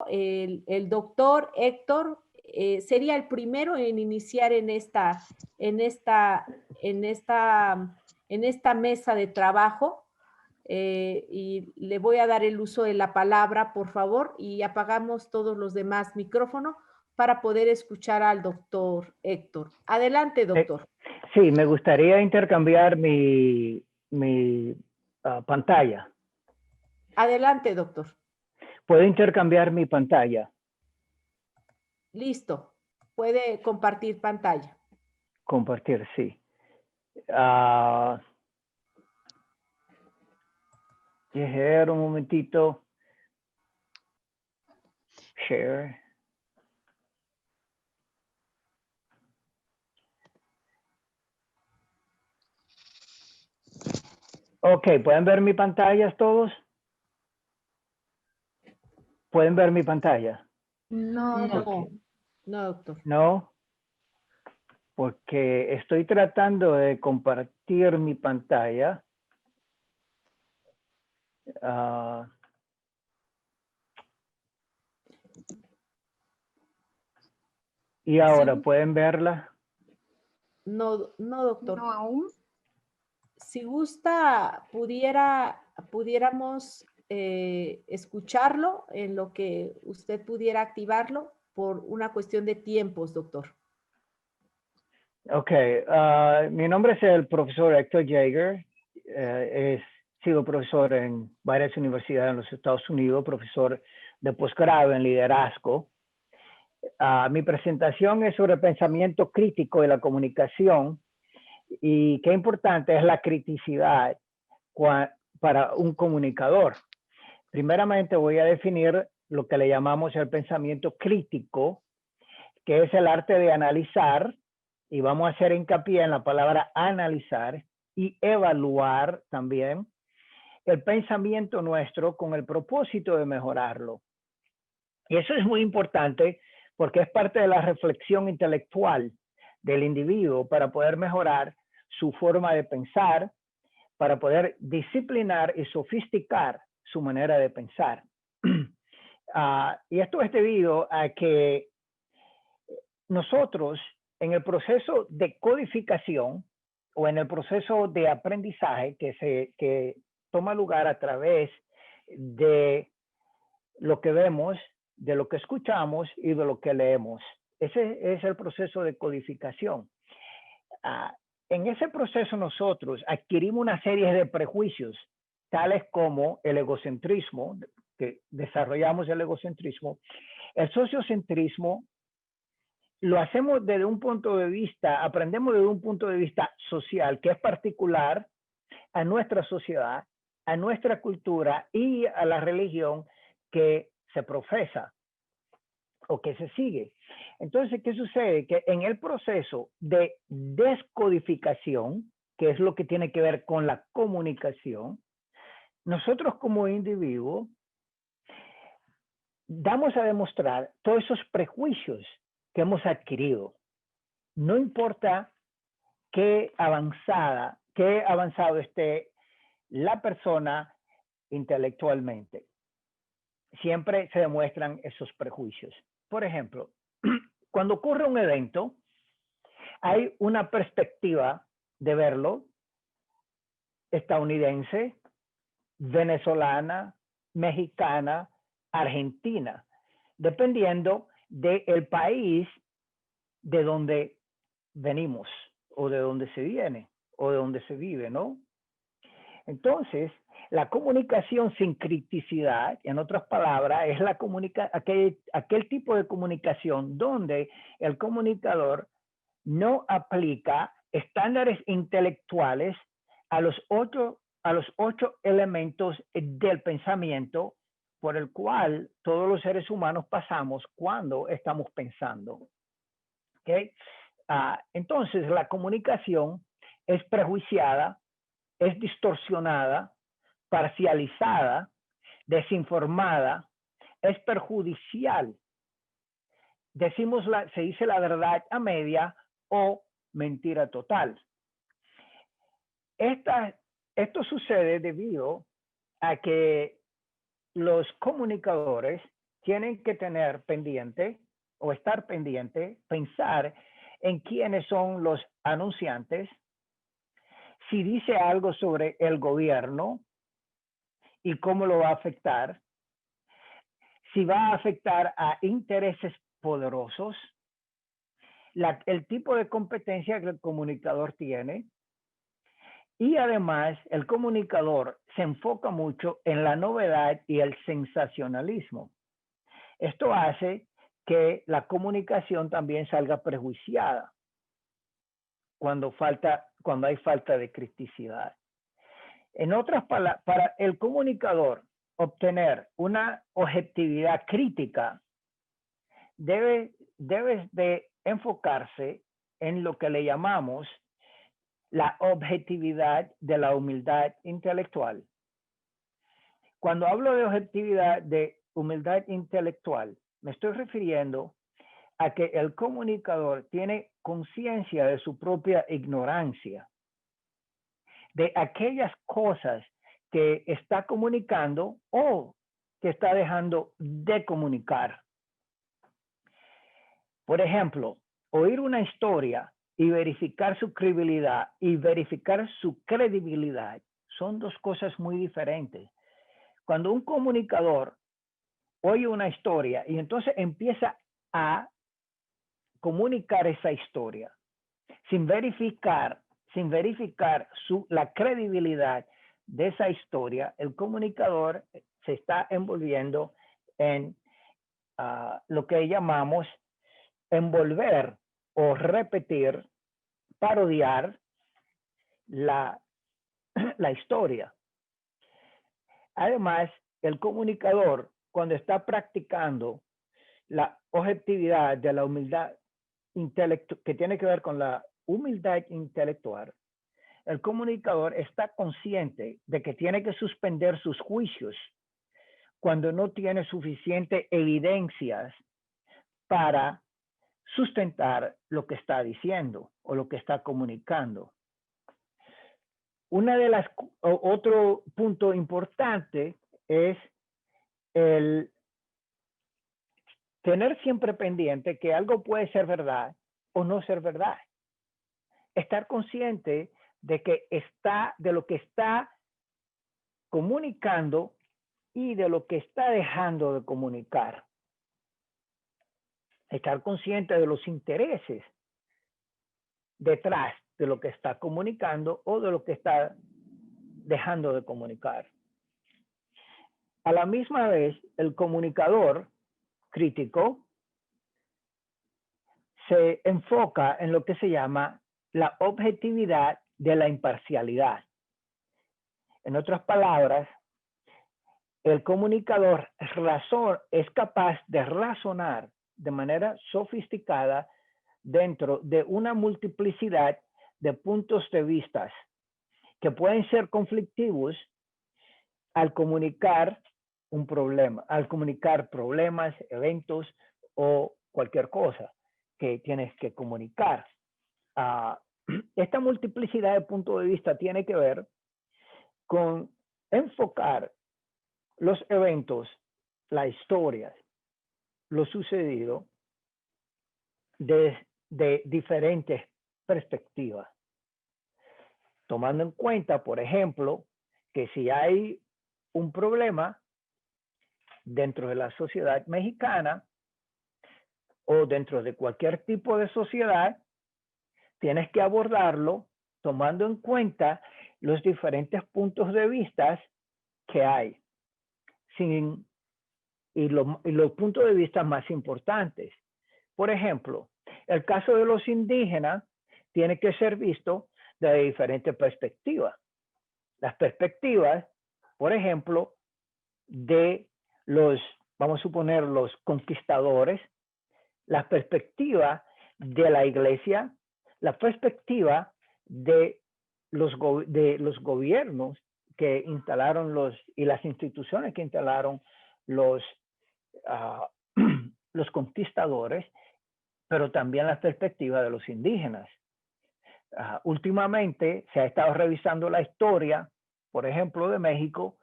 el doctor Héctor sería el primero en iniciar en esta, en esta, en esta mesa de trabajo. Y le voy a dar el uso de la palabra, por favor, y apagamos todos los demás micrófonos para poder escuchar al doctor Héctor. Adelante, doctor. Sí, me gustaría intercambiar mi pantalla. Adelante, doctor. ¿Puedo intercambiar mi pantalla? Listo. Puede compartir pantalla. Compartir, sí. Share un momentito. Share. Ok, ¿pueden ver mi pantalla todos? ¿Pueden ver mi pantalla? No, Okay. no, doctor. No, porque estoy tratando de compartir mi pantalla. Y ahora, Sí. ¿pueden verla? No, no, doctor. No aún. Si gusta, pudiéramos escucharlo en lo que usted pudiera activarlo por una cuestión de tiempos, doctor. Ok, mi nombre es el profesor Héctor Jaeger. He sido profesor en varias universidades en los Estados Unidos, profesor de posgrado en liderazgo. Mi presentación es sobre pensamiento crítico de la comunicación y qué importante es la criticidad para un comunicador. Primeramente voy a definir lo que le llamamos el pensamiento crítico, que es el arte de analizar, y vamos a hacer hincapié en la palabra analizar y evaluar también el pensamiento nuestro con el propósito de mejorarlo. Y eso es muy importante porque es parte de la reflexión intelectual del individuo para poder mejorar su forma de pensar, para poder disciplinar y sofisticar su manera de pensar. Y esto es debido a que nosotros en el proceso de codificación o en el proceso de aprendizaje que toma lugar a través de lo que vemos, de lo que escuchamos y de lo que leemos. Ese es el proceso de codificación. En ese proceso nosotros adquirimos una serie de prejuicios, tales como el egocentrismo, que desarrollamos el egocentrismo, el sociocentrismo. Lo hacemos desde un punto de vista, aprendemos desde un punto de vista social, que es particular a nuestra sociedad, a nuestra cultura y a la religión que se profesa o que se sigue. Entonces, ¿qué sucede? Que en el proceso de descodificación, que es lo que tiene que ver con la comunicación, nosotros como individuos damos a demostrar todos esos prejuicios que hemos adquirido. No importa qué avanzado esté la persona intelectualmente, siempre se demuestran esos prejuicios. Por ejemplo, cuando ocurre un evento, hay una perspectiva de verlo estadounidense, venezolana, mexicana, argentina, dependiendo del país de donde venimos o de donde se viene o de donde se vive, ¿no? Entonces, la comunicación sin criticidad, en otras palabras, es aquel tipo de comunicación donde el comunicador no aplica estándares intelectuales a los ocho elementos del pensamiento por el cual todos los seres humanos pasamos cuando estamos pensando. ¿Okay? Entonces, la comunicación es prejuiciada, es distorsionada, parcializada, desinformada, es perjudicial. Se dice la verdad a media o mentira total. Esto sucede debido a que los comunicadores tienen que tener pendiente o estar pendiente, pensar en quiénes son los anunciantes, si dice algo sobre el gobierno y cómo lo va a afectar, si va a afectar a intereses poderosos, el tipo de competencia que el comunicador tiene. Y además, el comunicador se enfoca mucho en la novedad y el sensacionalismo. Esto hace que la comunicación también salga prejuiciada cuando hay falta de criticidad. En otras palabras, para el comunicador obtener una objetividad crítica, debes de enfocarse en lo que le llamamos la objetividad de la humildad intelectual. Cuando hablo de objetividad de humildad intelectual, me estoy refiriendo a que el comunicador tiene conciencia de su propia ignorancia, de aquellas cosas que está comunicando o que está dejando de comunicar. Por ejemplo, oír una historia y verificar su credibilidad son dos cosas muy diferentes. Cuando un comunicador oye una historia y entonces empieza a comunicar esa historia sin verificar la credibilidad de esa historia, el comunicador se está envolviendo en lo que llamamos envolver o repetir, parodiar la historia. Además, el comunicador, cuando está practicando la objetividad de la humildad intelectual, que tiene que ver con la humildad intelectual, el comunicador está consciente de que tiene que suspender sus juicios cuando no tiene suficiente evidencias para sustentar lo que está diciendo o lo que está comunicando. Otro punto importante es el tener siempre pendiente que algo puede ser verdad o no ser verdad. Estar consciente de lo que está comunicando y de lo que está dejando de comunicar. Estar consciente de los intereses detrás de lo que está comunicando o de lo que está dejando de comunicar. A la misma vez, el comunicador crítico se enfoca en lo que se llama la objetividad de la imparcialidad. En otras palabras, el comunicador es capaz de razonar de manera sofisticada dentro de una multiplicidad de puntos de vista que pueden ser conflictivos al comunicar un problema, al comunicar problemas, eventos o cualquier cosa que tienes que comunicar. Esta multiplicidad de puntos de vista tiene que ver con enfocar los eventos, la historia, lo sucedido de diferentes perspectivas. Tomando en cuenta, por ejemplo, que si hay un problema dentro de la sociedad mexicana o dentro de cualquier tipo de sociedad, tienes que abordarlo tomando en cuenta los diferentes puntos de vista que hay. Y los puntos de vista más importantes. Por ejemplo, el caso de los indígenas tiene que ser visto de diferentes perspectivas. Las perspectivas, por ejemplo, de vamos a suponer, los conquistadores, la perspectiva de la iglesia, la perspectiva de los gobiernos que instalaron y las instituciones que instalaron los conquistadores, pero también la perspectiva de los indígenas. Últimamente se ha estado revisando la historia, por ejemplo, de México,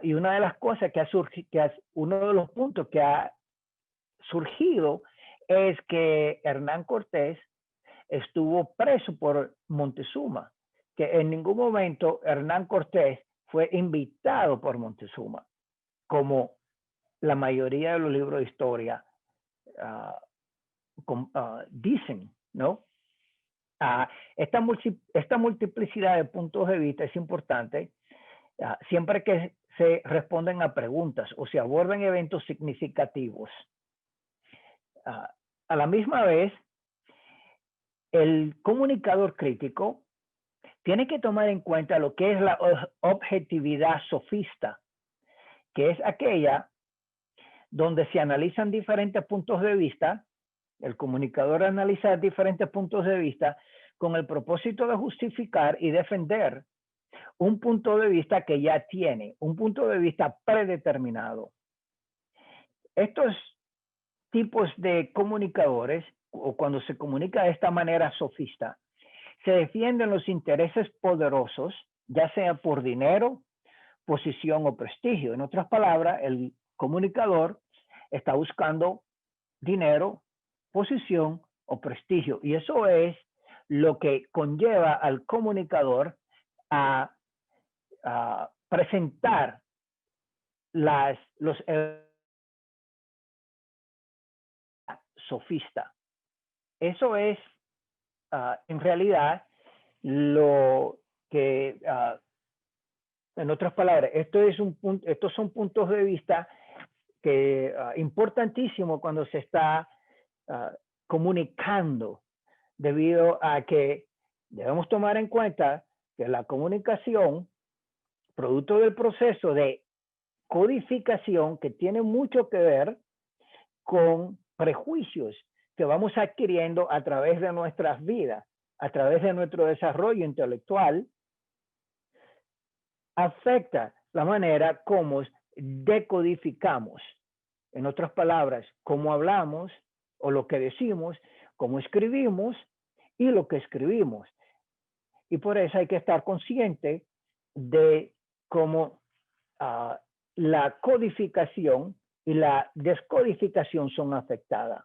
Y una de las cosas que uno de los puntos que ha surgido es que Hernán Cortés estuvo preso por Montezuma, que en ningún momento Hernán Cortés fue invitado por Montezuma, como la mayoría de los libros de historia dicen, ¿no? Esta multiplicidad de puntos de vista es importante siempre que se responden a preguntas o se abordan eventos significativos. A la misma vez, el comunicador crítico tiene que tomar en cuenta lo que es la objetividad sofista, que es aquella donde se analizan diferentes puntos de vista. El comunicador analiza diferentes puntos de vista con el propósito de justificar y defender un punto de vista que ya tiene, un punto de vista predeterminado. Estos tipos de comunicadores, o cuando se comunica de esta manera sofista, se defienden los intereses poderosos, ya sea por dinero, posición o prestigio. En otras palabras, el comunicador está buscando dinero, posición o prestigio. Y eso es lo que conlleva al comunicador a presentar los sofistas. Eso es, en realidad, lo que, en otras palabras, estos son puntos de vista que importantísimos cuando se está comunicando, debido a que debemos tomar en cuenta que la comunicación, producto del proceso de codificación, que tiene mucho que ver con prejuicios que vamos adquiriendo a través de nuestras vidas, a través de nuestro desarrollo intelectual, afecta la manera como decodificamos. En otras palabras, cómo hablamos o lo que decimos, cómo escribimos y lo que escribimos. Y por eso hay que estar consciente de cómo la codificación y la descodificación son afectadas.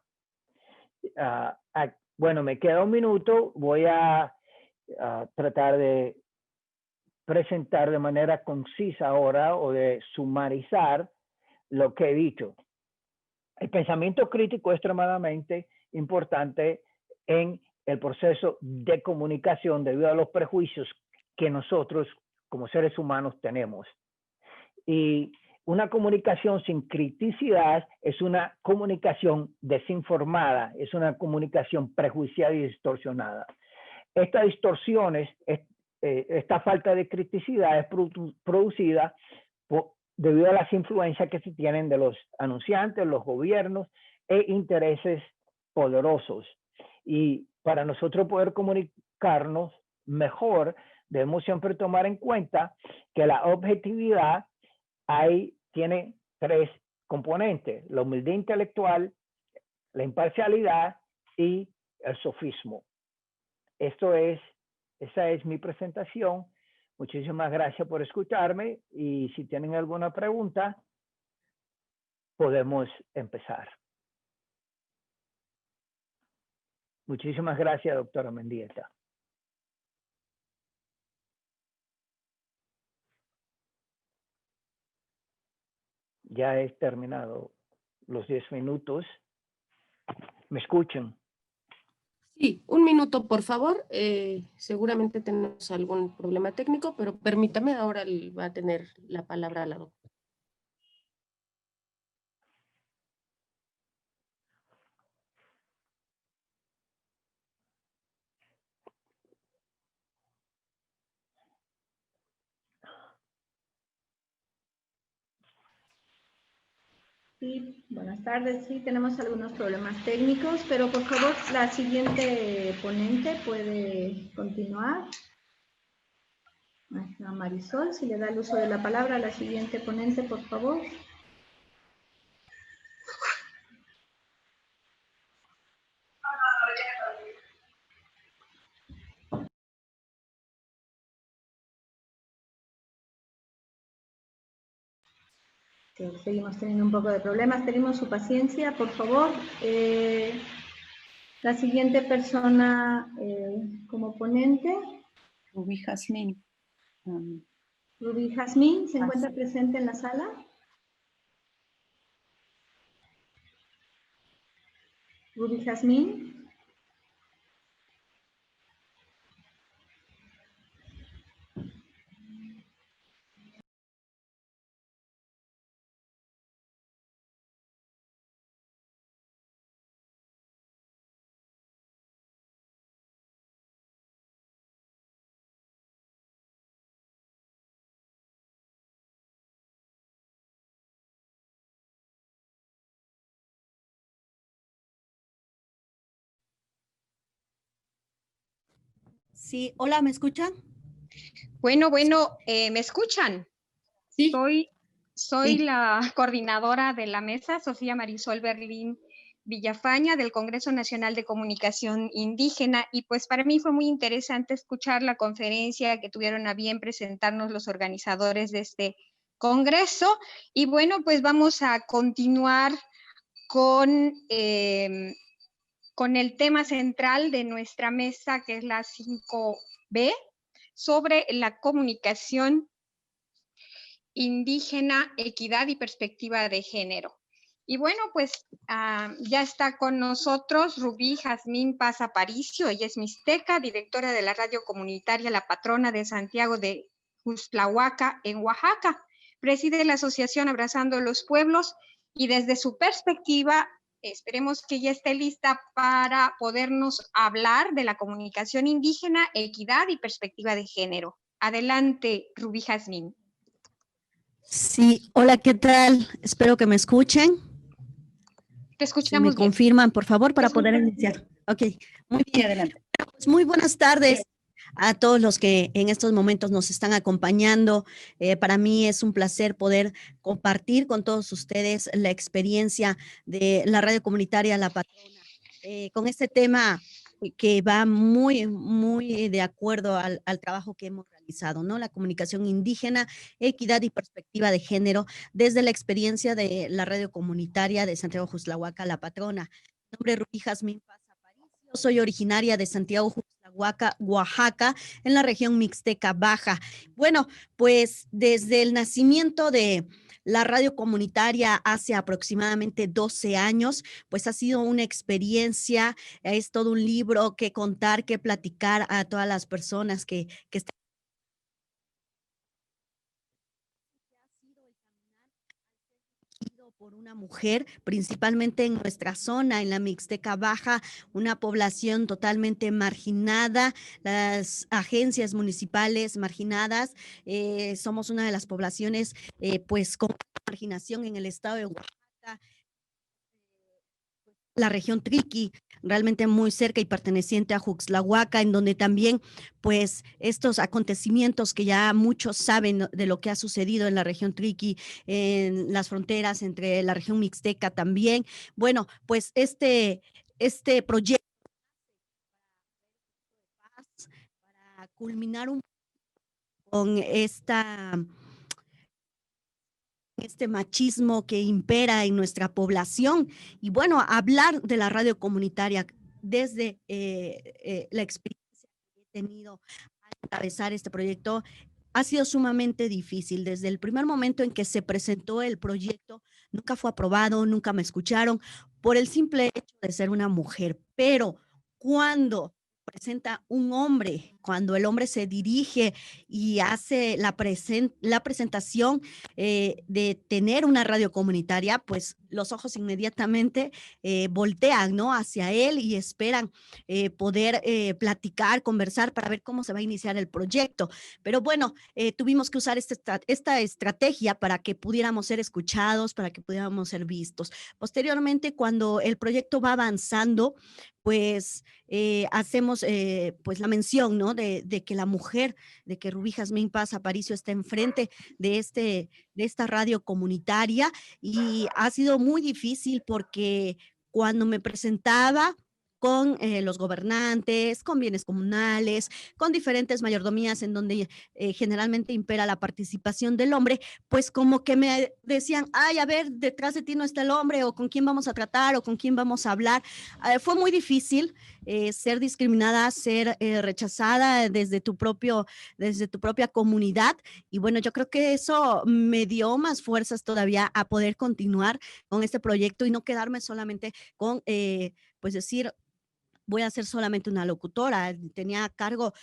Bueno, me queda un minuto. Voy a tratar de presentar de manera concisa ahora o de sumarizar lo que he dicho. El pensamiento crítico es extremadamente importante en el proceso de comunicación debido a los prejuicios que nosotros como seres humanos tenemos. Y una comunicación sin criticidad es una comunicación desinformada, es una comunicación prejuiciada y distorsionada. Estas distorsiones, esta falta de criticidad es producida debido a las influencias que se tienen de los anunciantes, los gobiernos e intereses poderosos. Y para nosotros poder comunicarnos mejor, debemos siempre tomar en cuenta que la objetividad tiene tres componentes: la humildad intelectual, la imparcialidad y el sofismo. Esa es mi presentación. Muchísimas gracias por escucharme y si tienen alguna pregunta, podemos empezar. Muchísimas gracias, doctora Mendieta. Ya he terminado los 10 minutos. ¿Me escuchan? Sí, un minuto, por favor. Seguramente tenemos algún problema técnico, pero permítame, ahora va a tener la palabra la doctora. Sí, buenas tardes. Sí, tenemos algunos problemas técnicos, pero por favor, la siguiente ponente puede continuar. Maestra Marisol, si le da el uso de la palabra a la siguiente ponente, por favor. que seguimos teniendo un poco de problemas. Tenemos su paciencia, por favor. La siguiente persona como ponente. Rubí Jazmín. Rubí Jazmín, ¿se encuentra presente en la sala? Rubí Jazmín. Sí, hola, ¿me escuchan? Bueno, ¿me escuchan? Sí. Soy Sí. la coordinadora de la mesa, Sofía Marisol Berlín Villafaña, del Congreso Nacional de Comunicación Indígena, y pues para mí fue muy interesante escuchar la conferencia que tuvieron a bien presentarnos los organizadores de este congreso, y bueno, pues vamos a continuar con el tema central de nuestra mesa, que es la 5B, sobre la comunicación indígena, equidad y perspectiva de género. Y bueno, pues ya está con nosotros Rubí Jazmín Paz Aparicio. Ella es mixteca, directora de la radio comunitaria La Patrona de Santiago de Juxtlahuaca, en Oaxaca. Preside la asociación Abrazando los Pueblos, y desde su perspectiva, esperemos que ya esté lista para podernos hablar de la comunicación indígena, equidad y perspectiva de género. Adelante, Rubí Jazmín. Sí, hola, ¿qué tal? Espero que me escuchen. Te Si escuchamos me bien. confirman, por favor, para poder iniciar. Ok, muy Sí, bien. adelante. Pues muy buenas tardes a todos los que en estos momentos nos están acompañando. Para mí es un placer poder compartir con todos ustedes la experiencia de la radio comunitaria La Patrona, con este tema que va muy de acuerdo al trabajo que hemos realizado, ¿no? La comunicación indígena, equidad y perspectiva de género, desde la experiencia de la radio comunitaria de Santiago Juxtlahuaca, La Patrona. Mi nombre es Rubí Jazmín Paz Aparicio, soy originaria de Santiago Juxtlahuaca, Oaxaca, en la región Mixteca Baja. Bueno, pues desde el nacimiento de la radio comunitaria hace aproximadamente 12 años, pues ha sido una experiencia, es todo un libro que contar, que platicar a todas las personas que están por una mujer, principalmente en nuestra zona, en la Mixteca Baja, una población totalmente marginada, las agencias municipales marginadas, somos una de las poblaciones pues con marginación en el estado de Oaxaca, la región Triqui, realmente muy cerca y perteneciente a Juxtlahuaca, en donde también, pues, estos acontecimientos que ya muchos saben de lo que ha sucedido en la región Triqui, en las fronteras entre la región Mixteca también. Bueno, pues este proyecto para culminar con este machismo que impera en nuestra población. Y bueno, hablar de la radio comunitaria desde la experiencia que he tenido al encabezar este proyecto ha sido sumamente difícil. Desde el primer momento en que se presentó el proyecto, nunca fue aprobado, nunca me escucharon por el simple hecho de ser una mujer. Pero cuando presenta un hombre, cuando el hombre se dirige y hace la presentación de tener una radio comunitaria, pues los ojos inmediatamente voltean, ¿no?, hacia él y esperan poder platicar, conversar para ver cómo se va a iniciar el proyecto. Pero bueno, tuvimos que usar esta estrategia para que pudiéramos ser escuchados, para que pudiéramos ser vistos. Posteriormente, cuando el proyecto va avanzando, pues hacemos pues la mención, ¿no?, de que la mujer, de que Rubí Jazmín Paz Aparicio está enfrente de esta radio comunitaria, y ha sido muy difícil porque cuando me presentaba con los gobernantes, con bienes comunales, con diferentes mayordomías en donde generalmente impera la participación del hombre, pues como que me decían, ay, a ver, detrás de ti no está el hombre, o con quién vamos a tratar, o con quién vamos a hablar. Fue muy difícil ser discriminada, ser rechazada desde tu propia comunidad. Y bueno, yo creo que eso me dio más fuerzas todavía a poder continuar con este proyecto y no quedarme solamente con, pues decir, voy a ser solamente una locutora. Tenía a cargo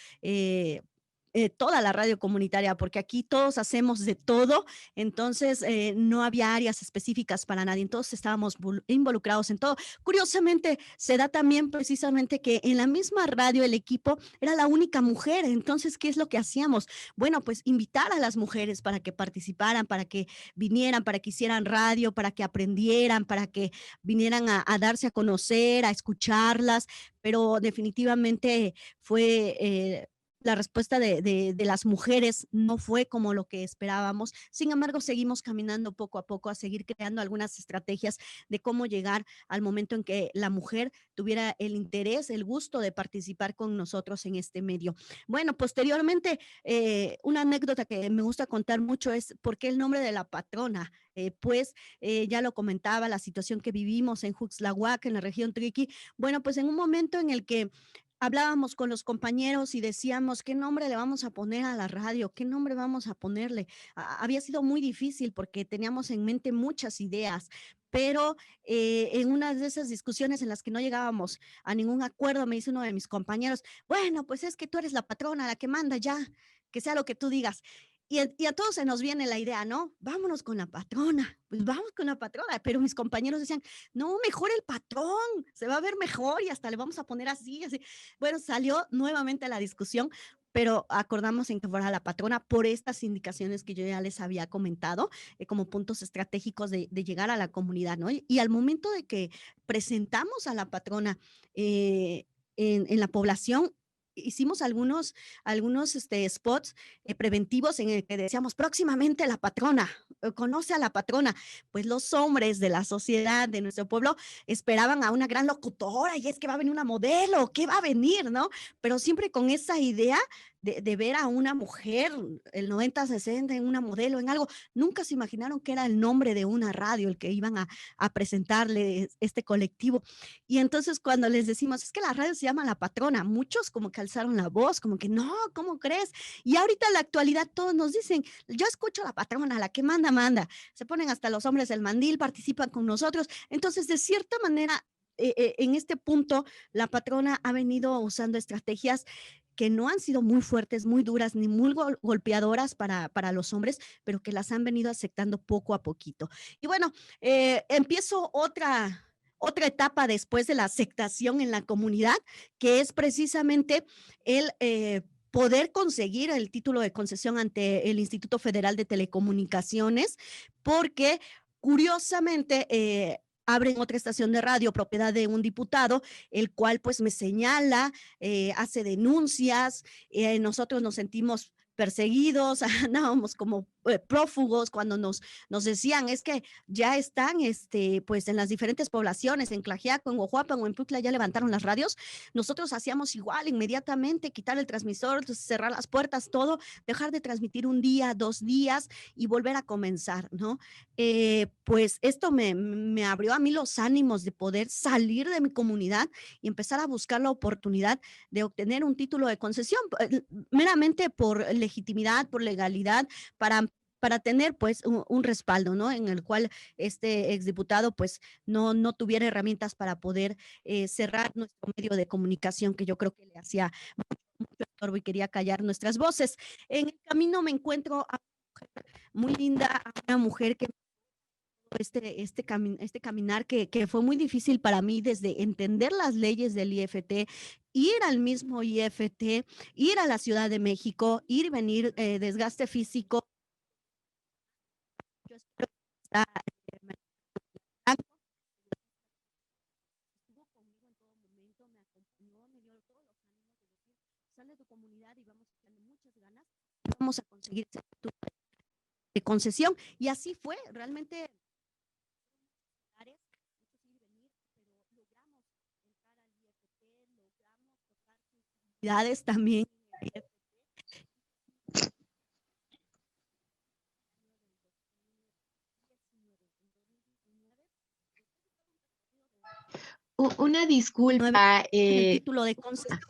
toda la radio comunitaria, porque aquí todos hacemos de todo, entonces no había áreas específicas para nadie, todos estábamos involucrados en todo. Curiosamente, se da también precisamente que en la misma radio el equipo era la única mujer, entonces, ¿qué es lo que hacíamos? Bueno, pues invitar a las mujeres para que participaran, para que vinieran, para que hicieran radio, para que aprendieran, para que vinieran a darse a conocer, a escucharlas, pero definitivamente fue la respuesta de las mujeres no fue como lo que esperábamos. Sin embargo, seguimos caminando poco a poco a seguir creando algunas estrategias de cómo llegar al momento en que la mujer tuviera el interés, el gusto de participar con nosotros en este medio. Bueno, posteriormente, una anécdota que me gusta contar mucho es por qué el nombre de la patrona. Ya lo comentaba, la situación que vivimos en Juxtlahuac, en la región Triqui. Bueno, pues en un momento en el que hablábamos con los compañeros y decíamos, ¿qué nombre le vamos a poner a la radio? ¿Qué nombre vamos a ponerle? Había sido muy difícil porque teníamos en mente muchas ideas, pero en una de esas discusiones en las que no llegábamos a ningún acuerdo, me dice uno de mis compañeros, bueno, pues es que tú eres la patrona, la que manda ya, que sea lo que tú digas. Y a todos se nos viene la idea, ¿no? Vámonos con la patrona, pues vamos con la patrona, pero mis compañeros decían, no, mejor el patrón, se va a ver mejor y hasta le vamos a poner así, así. Bueno, salió nuevamente la discusión, pero acordamos en que fuera la patrona por estas indicaciones que yo ya les había comentado, como puntos estratégicos de llegar a la comunidad, ¿no? Y al momento de que presentamos a la patrona en la población, hicimos algunos spots preventivos en el que decíamos próximamente la patrona, conoce a la patrona. Pues los hombres de la sociedad de nuestro pueblo esperaban a una gran locutora y es que va a venir una modelo, ¿qué va a venir, no? Pero siempre con esa idea de ver a una mujer, el 90-60 en una modelo, en algo, nunca se imaginaron que era el nombre de una radio el que iban a presentarle este colectivo. Y entonces cuando les decimos, es que la radio se llama La Patrona, muchos como que alzaron la voz, como que no, ¿cómo crees? Y ahorita en la actualidad todos nos dicen, yo escucho a la patrona, la que manda, manda. Se ponen hasta los hombres del mandil, participan con nosotros. Entonces, de cierta manera, en este punto, la patrona ha venido usando estrategias que no han sido muy fuertes, muy duras, ni muy golpeadoras para los hombres, pero que las han venido aceptando poco a poquito. Y bueno, empiezo otra etapa después de la aceptación en la comunidad, que es precisamente el poder conseguir el título de concesión ante el Instituto Federal de Telecomunicaciones, porque curiosamente abren otra estación de radio propiedad de un diputado, el cual pues me señala, hace denuncias, nosotros nos sentimos perseguidos, andábamos como prófugos cuando nos decían, es que ya están pues en las diferentes poblaciones, en Tlaxiaco, en Oaxaca o en Pucla ya levantaron las radios. Nosotros hacíamos igual, inmediatamente quitar el transmisor, cerrar las puertas, todo, dejar de transmitir un día, 2 días y volver a comenzar, ¿no? Pues esto me abrió a mí los ánimos de poder salir de mi comunidad y empezar a buscar la oportunidad de obtener un título de concesión, meramente por legitimidad, por legalidad, para tener pues un respaldo, ¿no? En el cual este exdiputado pues no tuviera herramientas para poder cerrar nuestro medio de comunicación, que yo creo que le hacía mucho estorbo y quería callar nuestras voces. En el camino me encuentro a una mujer muy linda, a una mujer que este caminar que fue muy difícil para mí desde entender las leyes del IFT, ir al mismo IFT, ir a la Ciudad de México, ir y venir, desgaste físico. Yo espero que estuvo conmigo en todo momento, me acompañó, me dio todos los ánimos de decir, sal de tu comunidad y vamos a echarle muchas ganas, vamos a conseguir ese título de concesión. Y así fue, realmente muchos ir y venir, pero logramos entrar al IFT. comunidades también. Una disculpa. El título de concesión.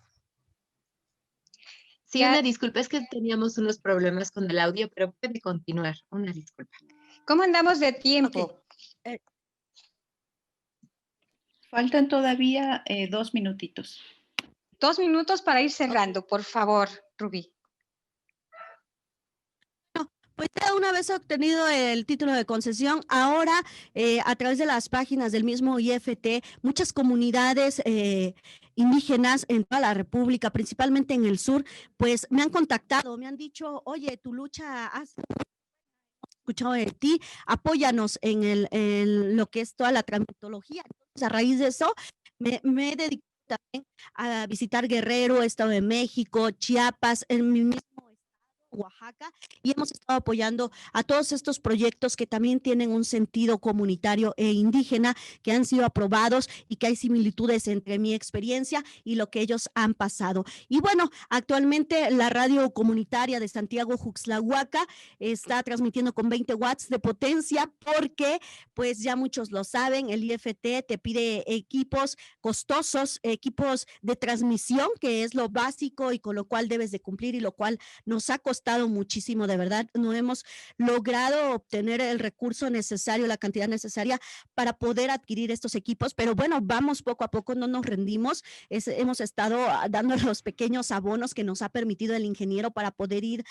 Sí, una disculpa, es que teníamos unos problemas con el audio, pero puede continuar. Una disculpa. ¿Cómo andamos de tiempo? Okay. Faltan todavía 2 minutitos. 2 minutos para ir cerrando, por favor, Rubí. Pues ya una vez obtenido el título de concesión, ahora a través de las páginas del mismo IFT, muchas comunidades indígenas en toda la República, principalmente en el sur, pues me han contactado, me han dicho, oye, tu lucha has escuchado de ti, apóyanos en lo que es toda la tramitología. Entonces, a raíz de eso, me he dedicado también a visitar Guerrero, Estado de México, Chiapas, en mi mismo Oaxaca, y hemos estado apoyando a todos estos proyectos que también tienen un sentido comunitario e indígena, que han sido aprobados y que hay similitudes entre mi experiencia y lo que ellos han pasado. Y bueno, actualmente la radio comunitaria de Santiago Juxtlahuaca está transmitiendo con 20 watts de potencia porque pues ya muchos lo saben, el IFT te pide equipos costosos, equipos de transmisión, que es lo básico y con lo cual debes de cumplir y lo cual nos ha costado muchísimo, de verdad, no hemos logrado obtener el recurso necesario, la cantidad necesaria para poder adquirir estos equipos, pero bueno, vamos poco a poco, no nos rendimos, hemos estado dando los pequeños abonos que nos ha permitido el ingeniero para poder ir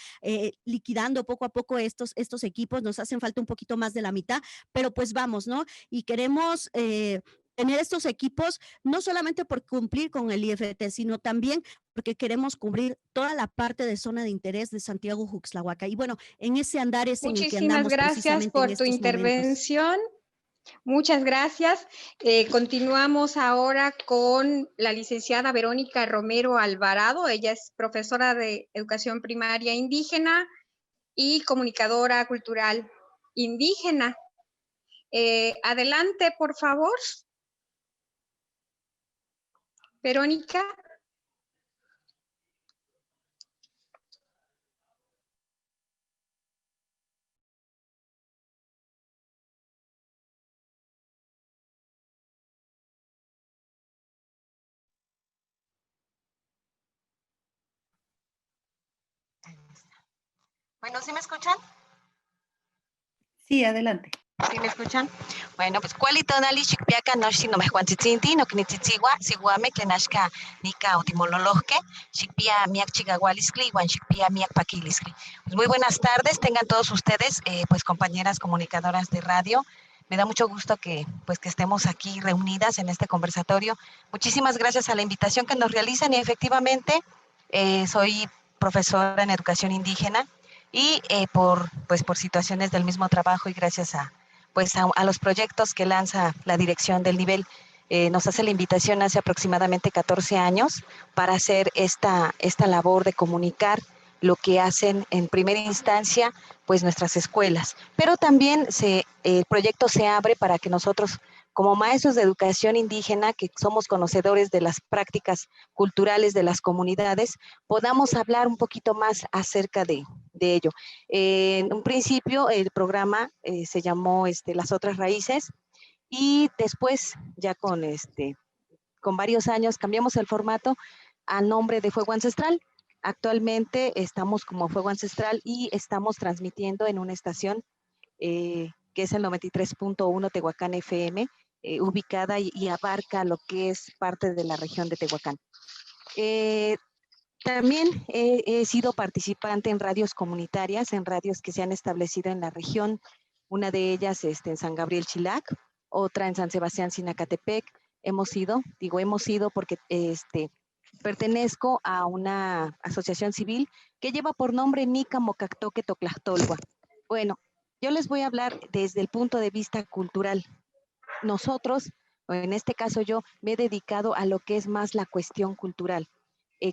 liquidando poco a poco estos equipos, nos hacen falta un poquito más de la mitad, pero pues vamos, ¿no? Y queremos tener estos equipos no solamente por cumplir con el IFT, sino también porque queremos cubrir toda la parte de zona de interés de Santiago Juxtlahuaca. Y bueno, en ese andar es en el que andamos. Muchísimas gracias por tu intervención. Muchas gracias. Continuamos ahora con la licenciada Verónica Romero Alvarado. Ella es profesora de educación primaria indígena y comunicadora cultural indígena. Adelante, por favor. Verónica. Bueno, ¿sí me escuchan? Sí, adelante. ¿Sí me escuchan? Bueno, pues cualitonali xicpiaca noxi nomejcuantzitzintih noknitzitziua siuameh tlen axka nika otimololojkeh xicpia miak chikaualistli iuan xicpia miak pakilistli. Pues muy buenas tardes, tengan todos ustedes, pues compañeras comunicadoras de radio. Me da mucho gusto que estemos aquí reunidas en este conversatorio. Muchísimas gracias a la invitación que nos realizan y efectivamente soy profesora en educación indígena y por situaciones del mismo trabajo y gracias a los proyectos que lanza la dirección del nivel, nos hace la invitación hace aproximadamente 14 años para hacer esta labor de comunicar lo que hacen en primera instancia pues nuestras escuelas, pero también el proyecto se abre para que nosotros como maestros de educación indígena, que somos conocedores de las prácticas culturales de las comunidades, podamos hablar un poquito más acerca de ello. En un principio el programa se llamó Las Otras Raíces y después ya con varios años cambiamos el formato al nombre de Fuego Ancestral. Actualmente estamos como Fuego Ancestral y estamos transmitiendo en una estación que es el 93.1 Tehuacán FM, ubicada y abarca lo que es parte de la región de Tehuacán. También he sido participante en radios comunitarias, en radios que se han establecido en la región, una de ellas en San Gabriel Chilac, otra en San Sebastián Sinacatepec. Hemos ido porque pertenezco a una asociación civil que lleva por nombre Nica Mocactoque Toclahtolgua. Bueno, yo les voy a hablar desde el punto de vista cultural. Nosotros, en este caso yo, me he dedicado a lo que es más la cuestión cultural.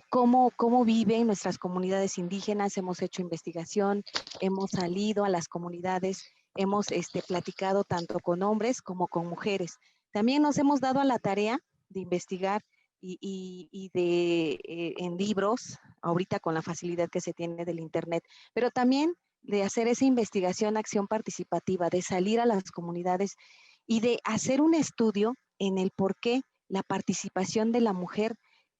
Cómo viven nuestras comunidades indígenas, hemos hecho investigación, hemos salido a las comunidades, hemos platicado tanto con hombres como con mujeres. También nos hemos dado a la tarea de investigar en libros, ahorita con la facilidad que se tiene del Internet, pero también de hacer esa investigación, acción participativa, de salir a las comunidades y de hacer un estudio en el por qué la participación de la mujer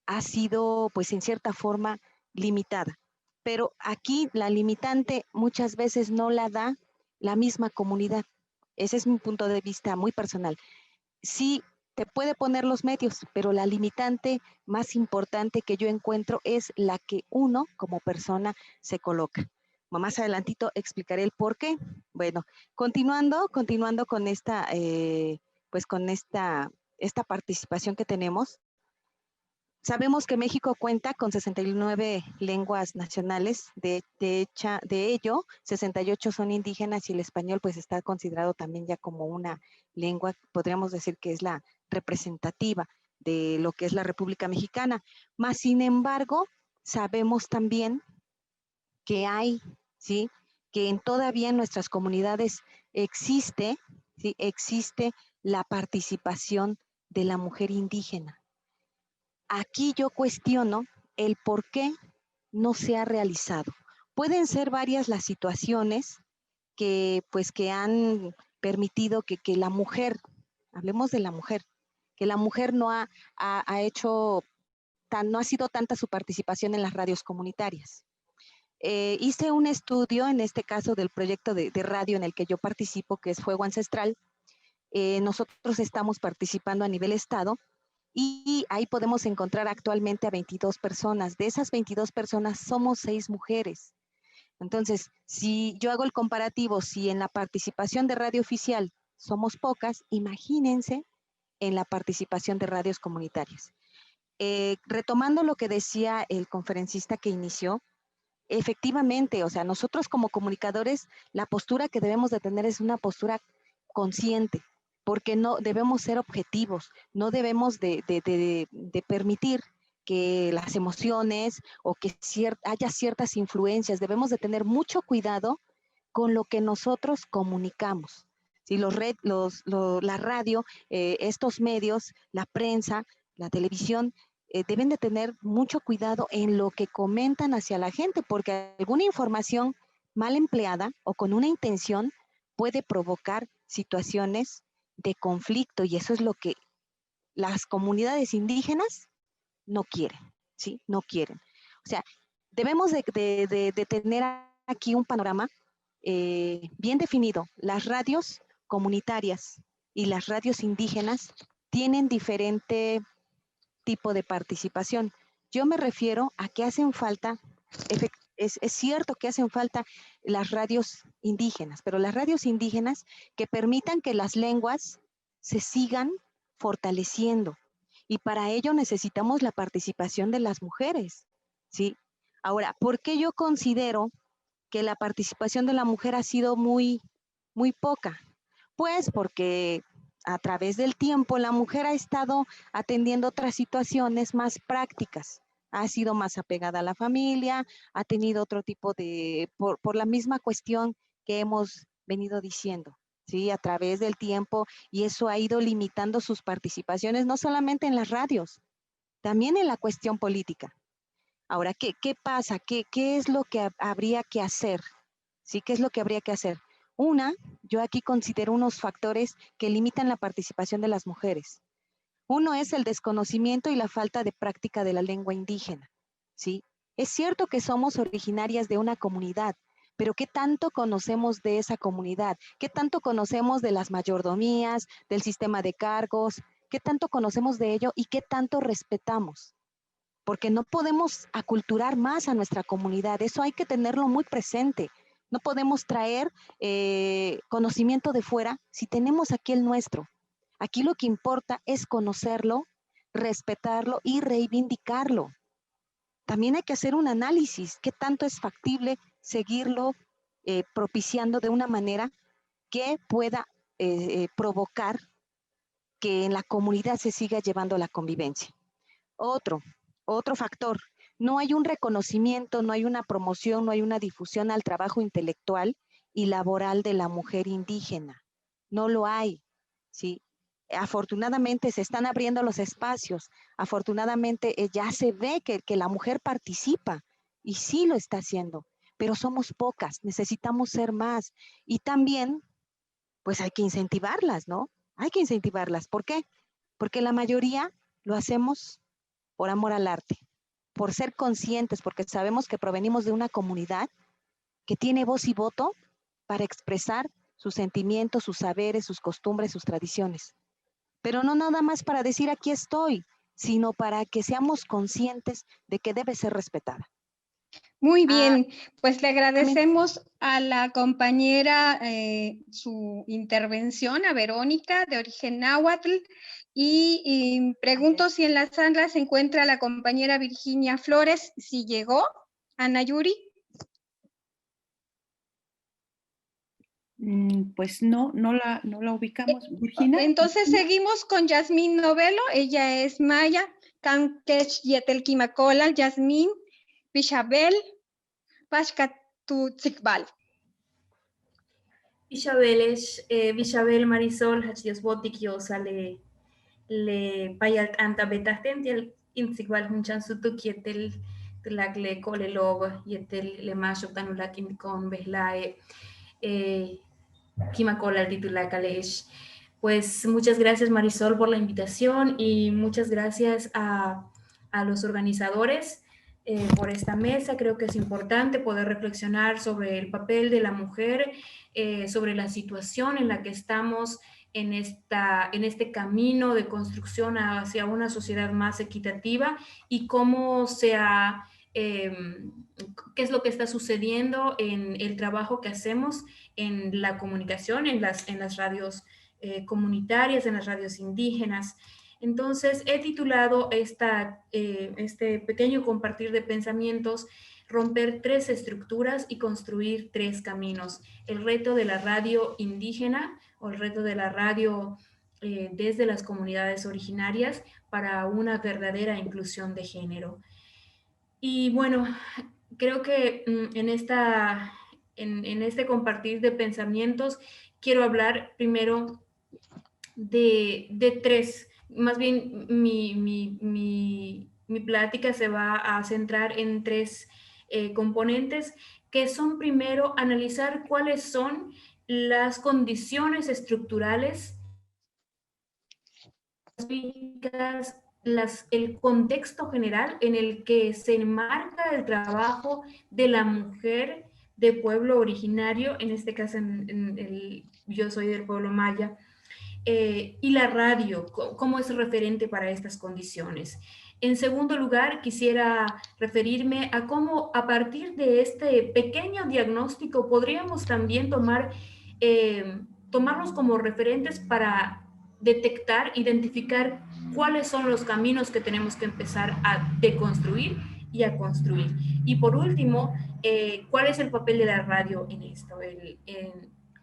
ha sido, pues en cierta forma, limitada. Pero aquí la limitante muchas veces no la da la misma comunidad. Ese es mi punto de vista muy personal. Sí, te puede poner los medios, pero la limitante más importante que yo encuentro es la que uno como persona se coloca. Más adelantito explicaré el por qué. Bueno, continuando con esta, pues con esta participación que tenemos. Sabemos que México cuenta con 69 lenguas nacionales, de ello 68 son indígenas y el español pues está considerado también ya como una lengua, podríamos decir que es la representativa de lo que es la República Mexicana. Mas, sin embargo, sabemos también que hay, ¿sí? Que todavía en nuestras comunidades existe, ¿sí? Existe la participación de la mujer indígena. Aquí yo cuestiono el por qué no se ha realizado. Pueden ser varias las situaciones que, pues, que han permitido que la mujer, hablemos de la mujer, que la mujer no ha hecho, no ha sido tanta su participación en las radios comunitarias. Hice un estudio, en este caso del proyecto de radio en el que yo participo, que es Fuego Ancestral. Nosotros estamos participando a nivel estado y ahí podemos encontrar actualmente a 22 personas. De esas 22 personas somos 6 mujeres. Entonces, si yo hago el comparativo, si en la participación de radio oficial somos pocas, imagínense en la participación de radios comunitarias. Retomando lo que decía el conferencista que inició, efectivamente, o sea, nosotros como comunicadores, la postura que debemos de tener es una postura consciente, porque no debemos ser objetivos, no debemos de permitir que las emociones o que haya ciertas influencias, debemos de tener mucho cuidado con lo que nosotros comunicamos. Si la radio, estos medios, la prensa, la televisión, deben de tener mucho cuidado en lo que comentan hacia la gente, porque alguna información mal empleada o con una intención puede provocar situaciones de conflicto, y eso es lo que las comunidades indígenas no quieren, ¿sí? No quieren. O sea, debemos de tener aquí un panorama bien definido. Las radios comunitarias y las radios indígenas tienen diferente tipo de participación. Yo me refiero a que hacen falta, es cierto que hacen falta las radios indígenas, pero las radios indígenas que permitan que las lenguas se sigan fortaleciendo. Y para ello necesitamos la participación de las mujeres, ¿sí? Ahora, ¿por qué yo considero que la participación de la mujer ha sido muy poca? Pues porque a través del tiempo la mujer ha estado atendiendo otras situaciones más prácticas, ha sido más apegada a la familia, ha tenido otro tipo de, por la misma cuestión que hemos venido diciendo, ¿sí? A través del tiempo, y eso ha ido limitando sus participaciones, no solamente en las radios, también en la cuestión política. Ahora, ¿qué pasa? ¿Qué es lo que habría que hacer? ¿Sí? ¿Qué es lo que habría que hacer? Yo aquí considero unos factores que limitan la participación de las mujeres. Uno es el desconocimiento y la falta de práctica de la lengua indígena, ¿sí? Es cierto que somos originarias de una comunidad, pero ¿qué tanto conocemos de esa comunidad? ¿Qué tanto conocemos de las mayordomías, del sistema de cargos? ¿Qué tanto conocemos de ello y qué tanto respetamos? Porque no podemos aculturar más a nuestra comunidad, eso hay que tenerlo muy presente. No podemos traer conocimiento de fuera si tenemos aquí el nuestro. Aquí lo que importa es conocerlo, respetarlo y reivindicarlo. También hay que hacer un análisis, qué tanto es factible seguirlo propiciando de una manera que pueda provocar que en la comunidad se siga llevando la convivencia. Otro factor, no hay un reconocimiento, no hay una promoción, no hay una difusión al trabajo intelectual y laboral de la mujer indígena. No lo hay, ¿sí? afortunadamente se están abriendo los espacios, afortunadamente ya se ve que la mujer participa y sí lo está haciendo, pero somos pocas, necesitamos ser más y también pues hay que incentivarlas, ¿no? Hay que incentivarlas. ¿Por qué? Porque la mayoría lo hacemos por amor al arte, por ser conscientes, porque sabemos que provenimos de una comunidad que tiene voz y voto para expresar sus sentimientos, sus saberes, sus costumbres, sus tradiciones. Pero no nada más para decir aquí estoy, sino para que seamos conscientes de que debe ser respetada. Muy bien, pues le agradecemos a la compañera su intervención, a Verónica, de origen náhuatl, y pregunto si en la sala se encuentra la compañera Virginia Flores, si llegó, Ana Yuri. Pues no la ubicamos. Virginia. Entonces seguimos con Yasmín Novelo, ella es maya, Kankesh Yetelquimacola, Yasmín, Bichabel, Pashkatutzikbal. Bichabel Marisol, Hachiosbotik, Yosa, le payalt anta betahten, tiel intzikbal hunchan sutuk, yetel le cole lobo, yetel le macho tanulakin con behlae, Kimacola, el titular Kalesh. Pues muchas gracias Marisol por la invitación y muchas gracias a los organizadores por esta mesa. Creo que es importante poder reflexionar sobre el papel de la mujer, sobre la situación en la que estamos en este camino de construcción hacia una sociedad más equitativa y cómo qué es lo que está sucediendo en el trabajo que hacemos en la comunicación, en las radios comunitarias, en las radios indígenas. Entonces, he titulado este pequeño compartir de pensamientos, romper 3 estructuras y construir 3 caminos. El reto de la radio indígena o el reto de la radio desde las comunidades originarias para una verdadera inclusión de género. Y bueno, creo que en este compartir de pensamientos quiero hablar primero de 3. Más bien mi plática se va a centrar en 3 componentes que son primero analizar cuáles son las condiciones estructurales, el contexto general en el que se enmarca el trabajo de la mujer de pueblo originario, en este caso yo soy del pueblo maya, y la radio, cómo es referente para estas condiciones. En segundo lugar, quisiera referirme a cómo a partir de este pequeño diagnóstico podríamos también tomarlos como referentes para detectar, identificar cuáles son los caminos que tenemos que empezar a deconstruir y a construir. Y por último, ¿cuál es el papel de la radio en esto?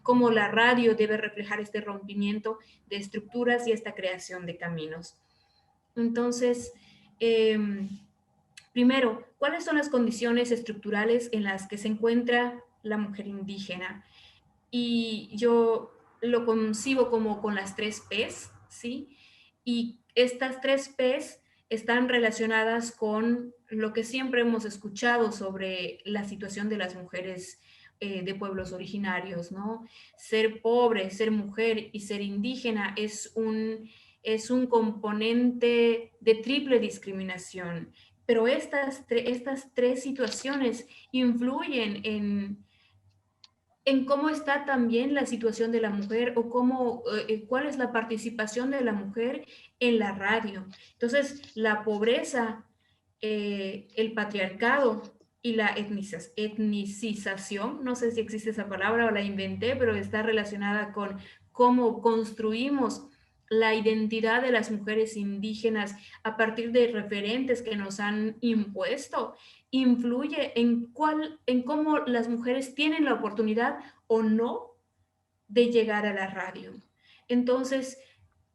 Cómo la radio debe reflejar este rompimiento de estructuras y esta creación de caminos. Entonces, primero, ¿cuáles son las condiciones estructurales en las que se encuentra la mujer indígena? Y yo lo concibo como con las 3 P's, ¿sí? Y estas 3 P's están relacionadas con lo que siempre hemos escuchado sobre la situación de las mujeres de pueblos originarios, ¿no? Ser pobre, ser mujer y ser indígena es un componente de triple discriminación, pero estas 3 situaciones influyen en cómo está también la situación de la mujer o cuál es la participación de la mujer en la radio. Entonces, la pobreza, el patriarcado y la etnicización, no sé si existe esa palabra o la inventé, pero está relacionada con cómo construimos la identidad de las mujeres indígenas a partir de referentes que nos han impuesto, influye en cómo las mujeres tienen la oportunidad o no de llegar a la radio. Entonces,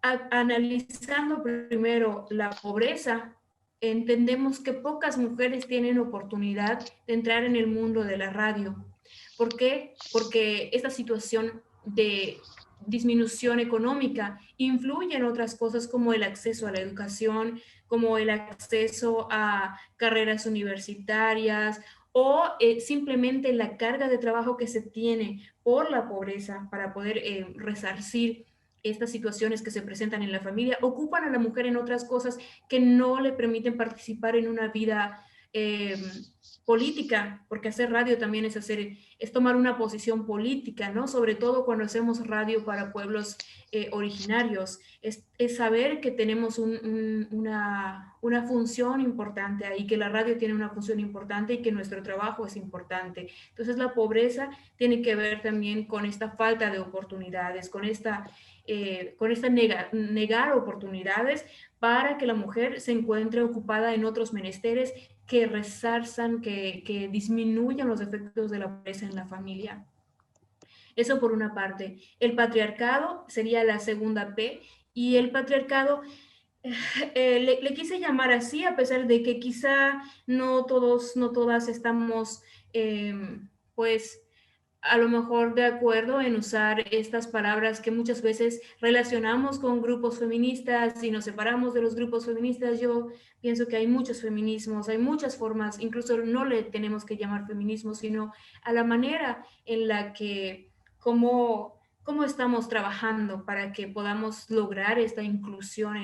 analizando primero la pobreza, entendemos que pocas mujeres tienen oportunidad de entrar en el mundo de la radio. ¿Por qué? Porque esta situación de disminución económica, influye en otras cosas como el acceso a la educación, como el acceso a carreras universitarias o simplemente la carga de trabajo que se tiene por la pobreza para poder resarcir estas situaciones que se presentan en la familia, ocupan a la mujer en otras cosas que no le permiten participar en una vida política, porque hacer radio también es tomar una posición política, ¿no? Sobre todo cuando hacemos radio para pueblos originarios, es saber que tenemos una función importante ahí, que la radio tiene una función importante y que nuestro trabajo es importante. Entonces la pobreza tiene que ver también con esta falta de oportunidades, con esta negar oportunidades para que la mujer se encuentre ocupada en otros menesteres que resarzan, que disminuyan los efectos de la pobreza en la familia. Eso por una parte. El patriarcado sería la segunda P, y el patriarcado le quise llamar así a pesar de que quizá no todas estamos pues a lo mejor de acuerdo en usar estas palabras que muchas veces relacionamos con grupos feministas y nos separamos de los grupos feministas. Yo pienso que hay muchos feminismos, hay muchas formas, incluso no le tenemos que llamar feminismo, sino a la manera en la que, cómo estamos trabajando para que podamos lograr esta inclusión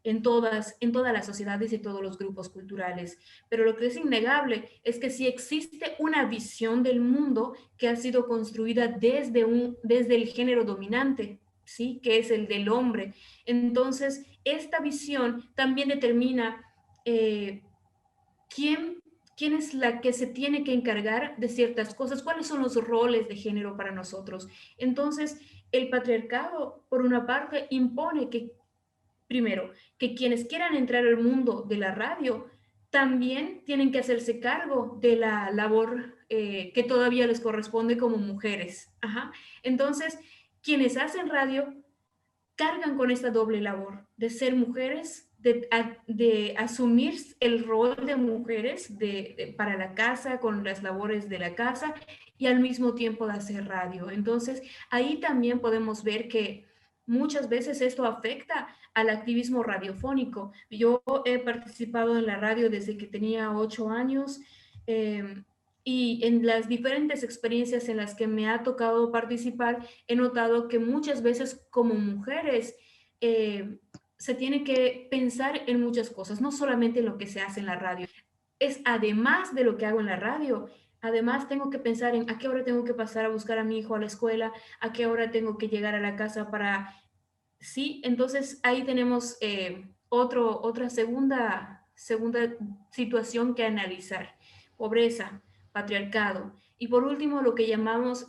en todas las sociedades y todos los grupos culturales. Pero lo que es innegable es que sí existe una visión del mundo que ha sido construida desde el género dominante, ¿sí? Que es el del hombre. Entonces, esta visión también determina quién es la que se tiene que encargar de ciertas cosas, cuáles son los roles de género para nosotros. Entonces, el patriarcado, por una parte, impone que primero, que quienes quieran entrar al mundo de la radio también tienen que hacerse cargo de la labor que todavía les corresponde como mujeres. Ajá. Entonces, quienes hacen radio cargan con esta doble labor de ser mujeres, de asumir el rol de mujeres para la casa, con las labores de la casa, y al mismo tiempo de hacer radio. Entonces, ahí también podemos ver que muchas veces esto afecta al activismo radiofónico. Yo he participado en la radio desde que tenía 8 años y en las diferentes experiencias en las que me ha tocado participar, he notado que muchas veces como mujeres se tiene que pensar en muchas cosas, no solamente en lo que se hace en la radio. Es además de lo que hago en la radio, además tengo que pensar en a qué hora tengo que pasar a buscar a mi hijo a la escuela, a qué hora tengo que llegar a la casa para... Sí, entonces ahí tenemos otra segunda situación que analizar. Pobreza, patriarcado. Y por último, lo que llamamos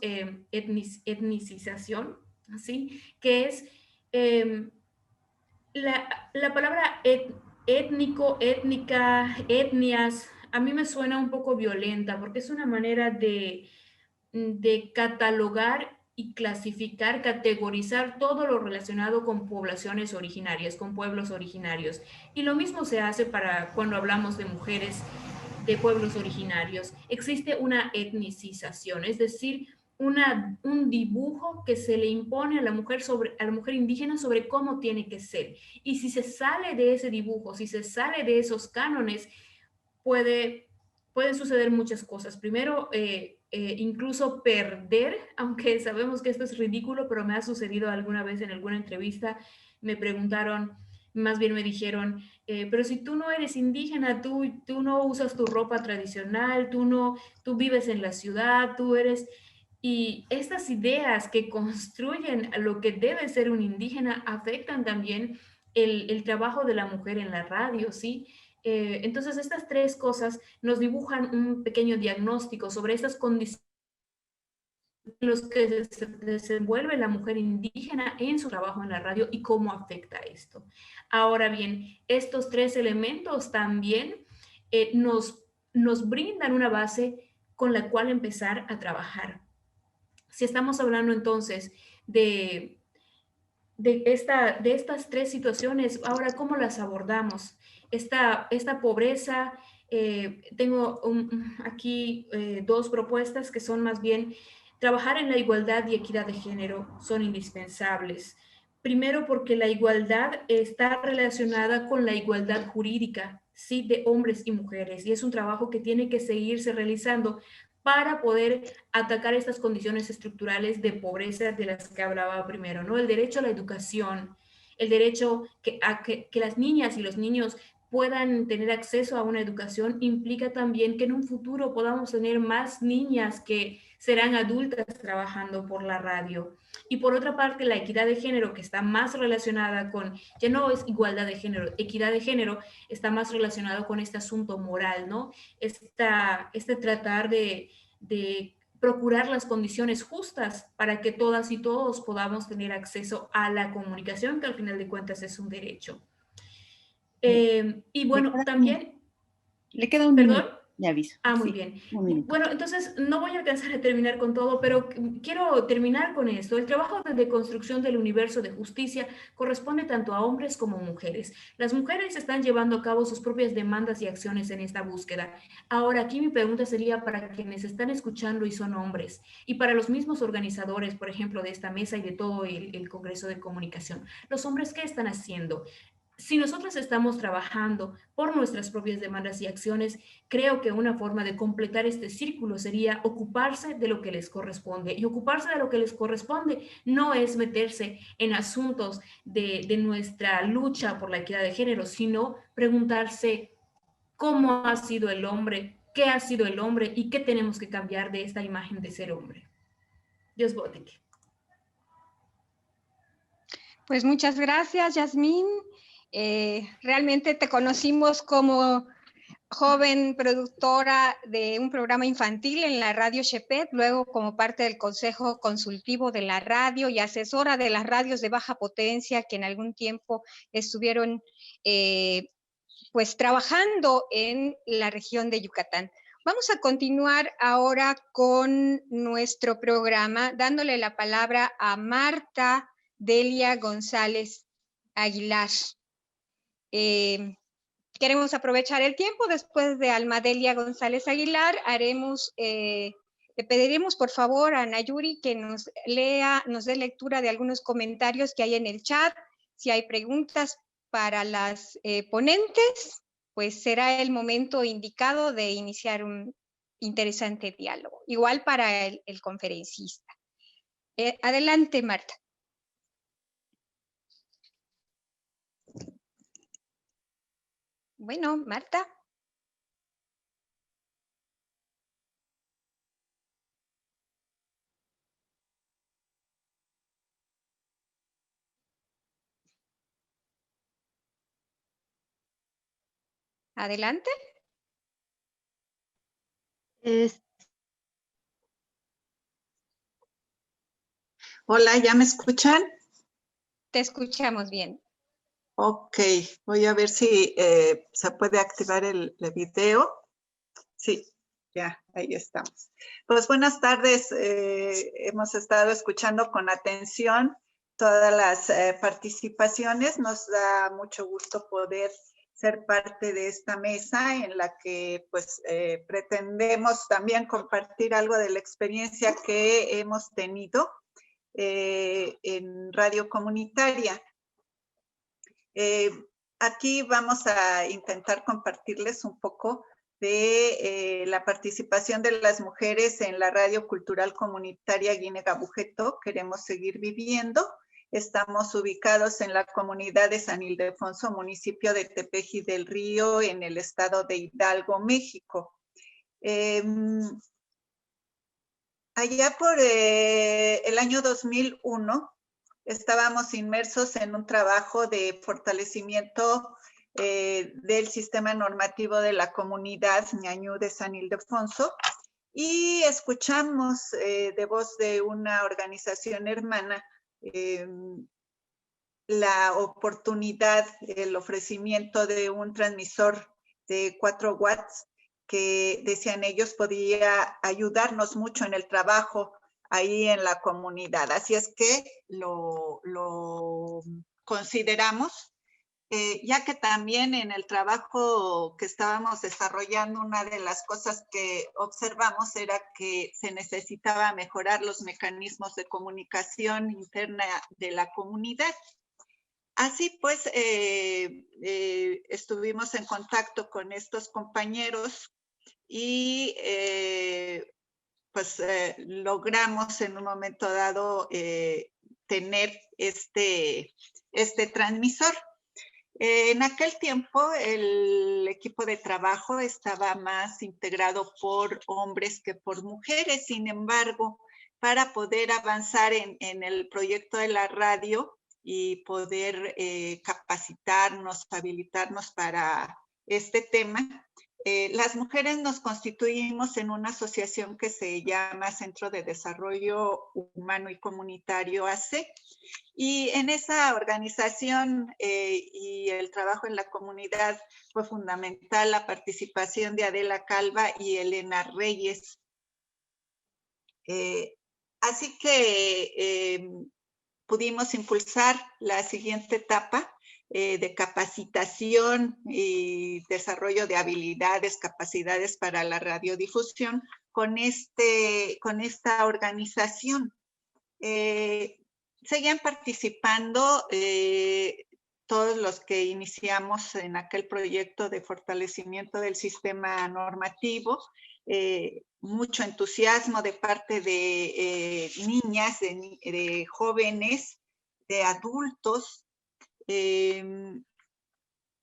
etnicización, ¿sí? Que es la palabra étnico, étnica, etnias, a mí me suena un poco violenta porque es una manera de catalogar y clasificar, categorizar todo lo relacionado con poblaciones originarias, con pueblos originarios. Y lo mismo se hace para cuando hablamos de mujeres de pueblos originarios. Existe una etnicización, es decir, un dibujo que se le impone a la mujer indígena sobre cómo tiene que ser. Y si se sale de ese dibujo, si se sale de esos cánones, pueden suceder muchas cosas. Primero, incluso perder, aunque sabemos que esto es ridículo, pero me ha sucedido alguna vez en alguna entrevista, me preguntaron, más bien me dijeron, pero si tú no eres indígena, tú no usas tu ropa tradicional, tú vives en la ciudad, tú eres... Y estas ideas que construyen lo que debe ser un indígena afectan también el trabajo de la mujer en la radio, ¿sí? Entonces, estas tres cosas nos dibujan un pequeño diagnóstico sobre estas condiciones en las que se desenvuelve la mujer indígena en su trabajo en la radio y cómo afecta esto. Ahora bien, estos tres elementos también nos brindan una base con la cual empezar a trabajar. Si estamos hablando entonces de estas tres situaciones, ahora, ¿cómo las abordamos? Esta pobreza, tengo aquí dos propuestas que son más bien Trabajar en la igualdad y equidad de género son indispensables. Primero porque la igualdad está relacionada con la igualdad jurídica, sí, de hombres y mujeres, y es un trabajo que tiene que seguirse realizando para poder atacar estas condiciones estructurales de pobreza de las que hablaba primero, ¿no? El derecho a la educación, el derecho a que las niñas y los niños puedan tener acceso a una educación implica también que en un futuro podamos tener más niñas que serán adultas trabajando por la radio. Y por otra parte, la equidad de género, que está más relacionada con, ya no es igualdad de género, equidad de género está más relacionado con este asunto moral, ¿no? Este tratar de procurar las condiciones justas para que todas y todos podamos tener acceso a la comunicación, que al final de cuentas es un derecho. Y bueno, también... Le queda un ¿Perdón? minuto, le aviso. Ah, muy Sí, bien. un minuto. Bueno, entonces no voy a alcanzar a terminar con todo, pero quiero terminar con esto. El trabajo de deconstrucción del universo de justicia corresponde tanto a hombres como a mujeres. Las mujeres están llevando a cabo sus propias demandas y acciones en esta búsqueda. Ahora, aquí mi pregunta sería para quienes están escuchando y son hombres, y para los mismos organizadores, por ejemplo, de esta mesa y de todo el Congreso de Comunicación. ¿Los hombres qué están haciendo? Si nosotros estamos trabajando por nuestras propias demandas y acciones, creo que una forma de completar este círculo sería ocuparse de lo que les corresponde. Y ocuparse de lo que les corresponde no es meterse en asuntos de nuestra lucha por la equidad de género, sino preguntarse cómo ha sido el hombre, qué ha sido el hombre y qué tenemos que cambiar de esta imagen de ser hombre. Dios botique. Pues muchas gracias, Yasmín. Realmente te conocimos como joven productora de un programa infantil en la radio Shepet, luego como parte del Consejo Consultivo de la Radio y asesora de las radios de baja potencia que en algún tiempo estuvieron pues trabajando en la región de Yucatán. Vamos a continuar ahora con nuestro programa, dándole la palabra a Marta Delia González Aguilar. Queremos aprovechar el tiempo. Después de Alma Delia González Aguilar, le pediremos por favor a Nayuri que nos dé lectura de algunos comentarios que hay en el chat. Si hay preguntas para las ponentes, pues será el momento indicado de iniciar un interesante diálogo. Igual para el conferencista. Adelante, Marta. Bueno, Marta. Adelante. Hola, ¿ya me escuchan? Te escuchamos bien. Ok, voy a ver si se puede activar el video. Sí, ya, ahí estamos. Pues buenas tardes, hemos estado escuchando con atención todas las participaciones. Nos da mucho gusto poder ser parte de esta mesa en la que pues pretendemos también compartir algo de la experiencia que hemos tenido en radio comunitaria. Aquí vamos a intentar compartirles un poco de la participación de las mujeres en la radio cultural comunitaria Guinegabujeto. Queremos seguir viviendo. Estamos ubicados en la comunidad de San Ildefonso, municipio de Tepeji del Río, en el estado de Hidalgo, México. Allá por el año 2001, estábamos inmersos en un trabajo de fortalecimiento del sistema normativo de la comunidad ñañú de San Ildefonso y escuchamos de voz de una organización hermana la oportunidad, el ofrecimiento de un transmisor de 4 watts que decían ellos podía ayudarnos mucho en el trabajo ahí en la comunidad. Así es que lo consideramos ya que también en el trabajo que estábamos desarrollando, una de las cosas que observamos era que se necesitaba mejorar los mecanismos de comunicación interna de la comunidad. Así pues, estuvimos en contacto con estos compañeros y logramos en un momento dado tener este transmisor. En aquel tiempo el equipo de trabajo estaba más integrado por hombres que por mujeres. Sin embargo, para poder avanzar en el proyecto de la radio y poder capacitarnos, habilitarnos para este tema, las mujeres nos constituimos en una asociación que se llama Centro de Desarrollo Humano y Comunitario AC. Y en esa organización y el trabajo en la comunidad fue fundamental la participación de Adela Calva y Elena Reyes. Así que pudimos impulsar la siguiente etapa de capacitación y desarrollo de habilidades, capacidades para la radiodifusión con esta organización. Seguían participando todos los que iniciamos en aquel proyecto de fortalecimiento del sistema normativo, mucho entusiasmo de parte de niñas, de jóvenes, de adultos.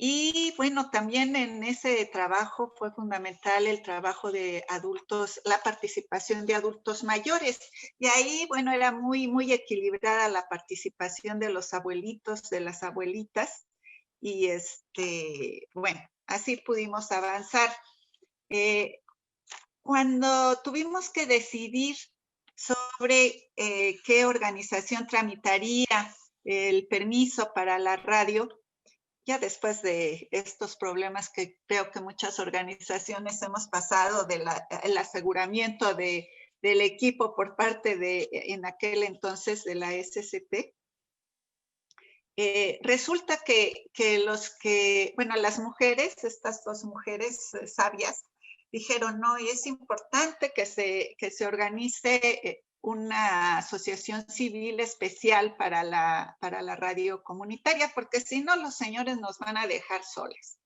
Y bueno, también en ese trabajo fue fundamental el trabajo de adultos, la participación de adultos mayores. Y ahí, bueno, era muy equilibrada la participación de los abuelitos, de las abuelitas. Y bueno, así pudimos avanzar. Cuando tuvimos que decidir sobre qué organización tramitaría el permiso para la radio, ya después de estos problemas que creo que muchas organizaciones hemos pasado del aseguramiento del equipo por parte de, en aquel entonces, de la SCT, resulta que las mujeres, estas dos mujeres sabias, dijeron, no, y es importante que se organice una asociación civil especial para la radio comunitaria, porque si no, los señores nos van a dejar soles.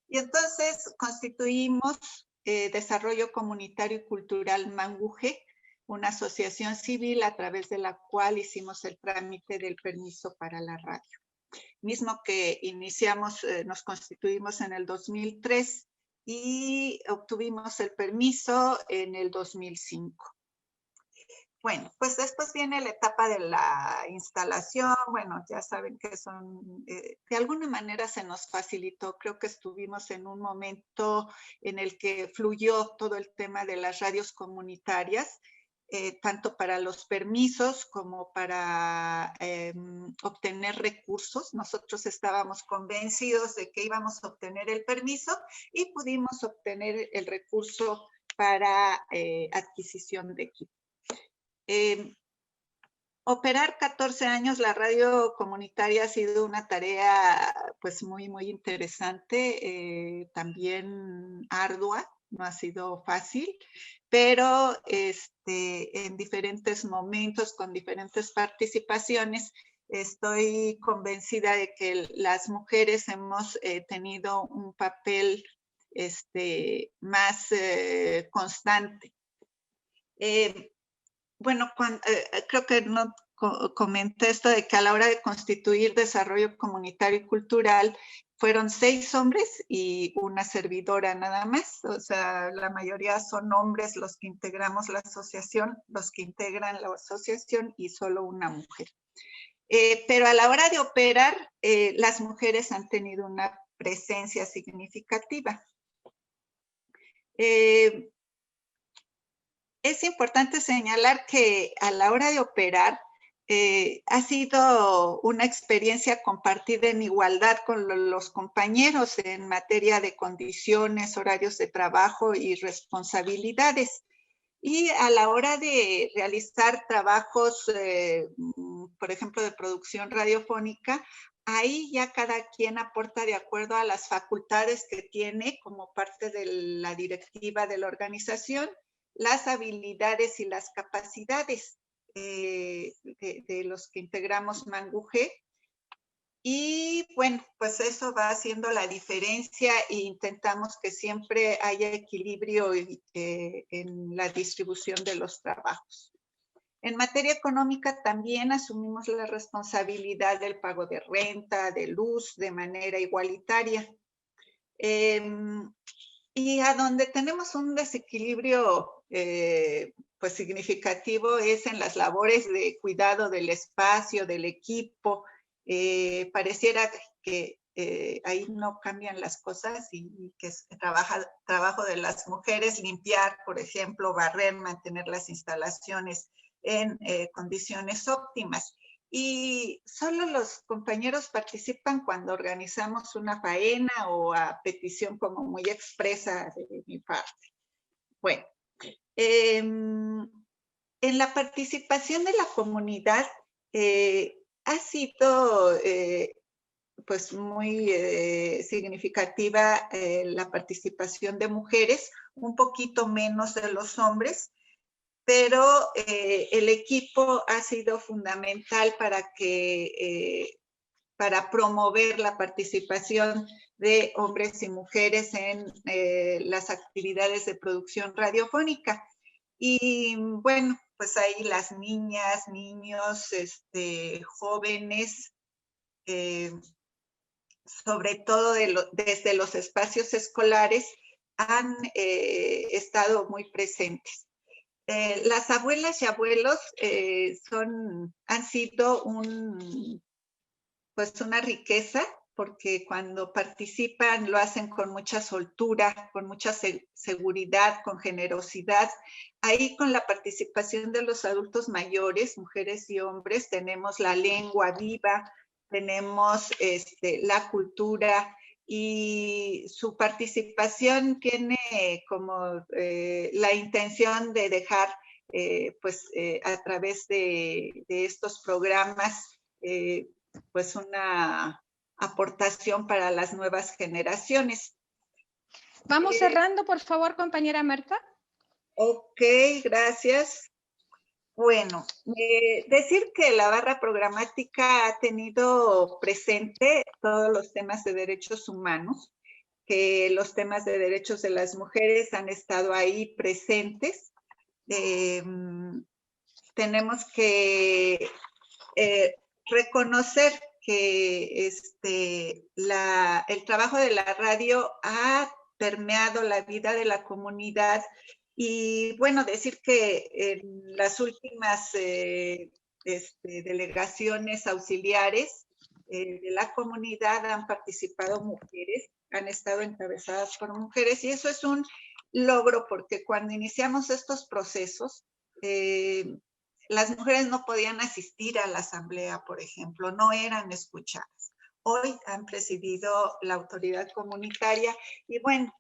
Y entonces constituimos Desarrollo Comunitario y Cultural Manguje, una asociación civil a través de la cual hicimos el trámite del permiso para la radio. Mismo que iniciamos, nos constituimos en el 2003 y obtuvimos el permiso en el 2005. Bueno, pues después viene la etapa de la instalación. Bueno, ya saben que de alguna manera se nos facilitó. Creo que estuvimos en un momento en el que fluyó todo el tema de las radios comunitarias, tanto para los permisos como para obtener recursos. Nosotros estábamos convencidos de que íbamos a obtener el permiso y pudimos obtener el recurso para adquisición de equipo. Operar 14 años la radio comunitaria ha sido una tarea pues muy interesante, también ardua, no ha sido fácil, pero en diferentes momentos, con diferentes participaciones, estoy convencida de que las mujeres hemos tenido un papel más constante. Bueno, creo que no comenté esto de que a la hora de constituir Desarrollo Comunitario y Cultural fueron 6 hombres y una servidora nada más. O sea, la mayoría son hombres los que integramos la asociación, y solo una mujer. Pero a la hora de operar, las mujeres han tenido una presencia significativa. Es importante señalar que a la hora de operar ha sido una experiencia compartida en igualdad con los compañeros en materia de condiciones, horarios de trabajo y responsabilidades. Y a la hora de realizar trabajos, por ejemplo, de producción radiofónica, Ahí ya cada quien aporta de acuerdo a las facultades que tiene como parte de la directiva de la organización, las habilidades y las capacidades de los que integramos Mangujé. Y bueno, pues eso va haciendo la diferencia e intentamos que siempre haya equilibrio en la distribución de los trabajos. En materia económica también asumimos la responsabilidad del pago de renta, de luz, de manera igualitaria. Y a donde tenemos un desequilibrio pues significativo es en las labores de cuidado del espacio, del equipo. Pareciera que ahí no cambian las cosas y que es trabajo de las mujeres, limpiar, por ejemplo, barrer, mantener las instalaciones en condiciones óptimas. Y solo los compañeros participan cuando organizamos una faena o a petición como muy expresa de mi parte. Bueno, en la participación de la comunidad ha sido pues muy significativa la participación de mujeres, un poquito menos de los hombres, pero el equipo ha sido fundamental para promover la participación de hombres y mujeres en las actividades de producción radiofónica. Y bueno, pues ahí las niñas, niños, jóvenes, sobre todo desde los espacios escolares, han estado muy presentes. Las abuelas y abuelos han sido pues una riqueza, porque cuando participan lo hacen con mucha soltura, con mucha seguridad, con generosidad. Ahí con la participación de los adultos mayores, mujeres y hombres, tenemos la lengua viva, tenemos la cultura, y su participación tiene como la intención de dejar a través de estos programas pues una aportación para las nuevas generaciones. Vamos cerrando, por favor, compañera Marta. Ok, gracias. Bueno, decir que la barra programática ha tenido presente todos los temas de derechos humanos, que los temas de derechos de las mujeres han estado ahí presentes. Tenemos que reconocer que el trabajo de la radio ha permeado la vida de la comunidad. Y bueno, decir que en las últimas delegaciones auxiliares de la comunidad han participado mujeres, han estado encabezadas por mujeres, y eso es un logro, porque cuando iniciamos estos procesos, las mujeres no podían asistir a la asamblea, por ejemplo, no eran escuchadas. Hoy han presidido la autoridad comunitaria y bueno,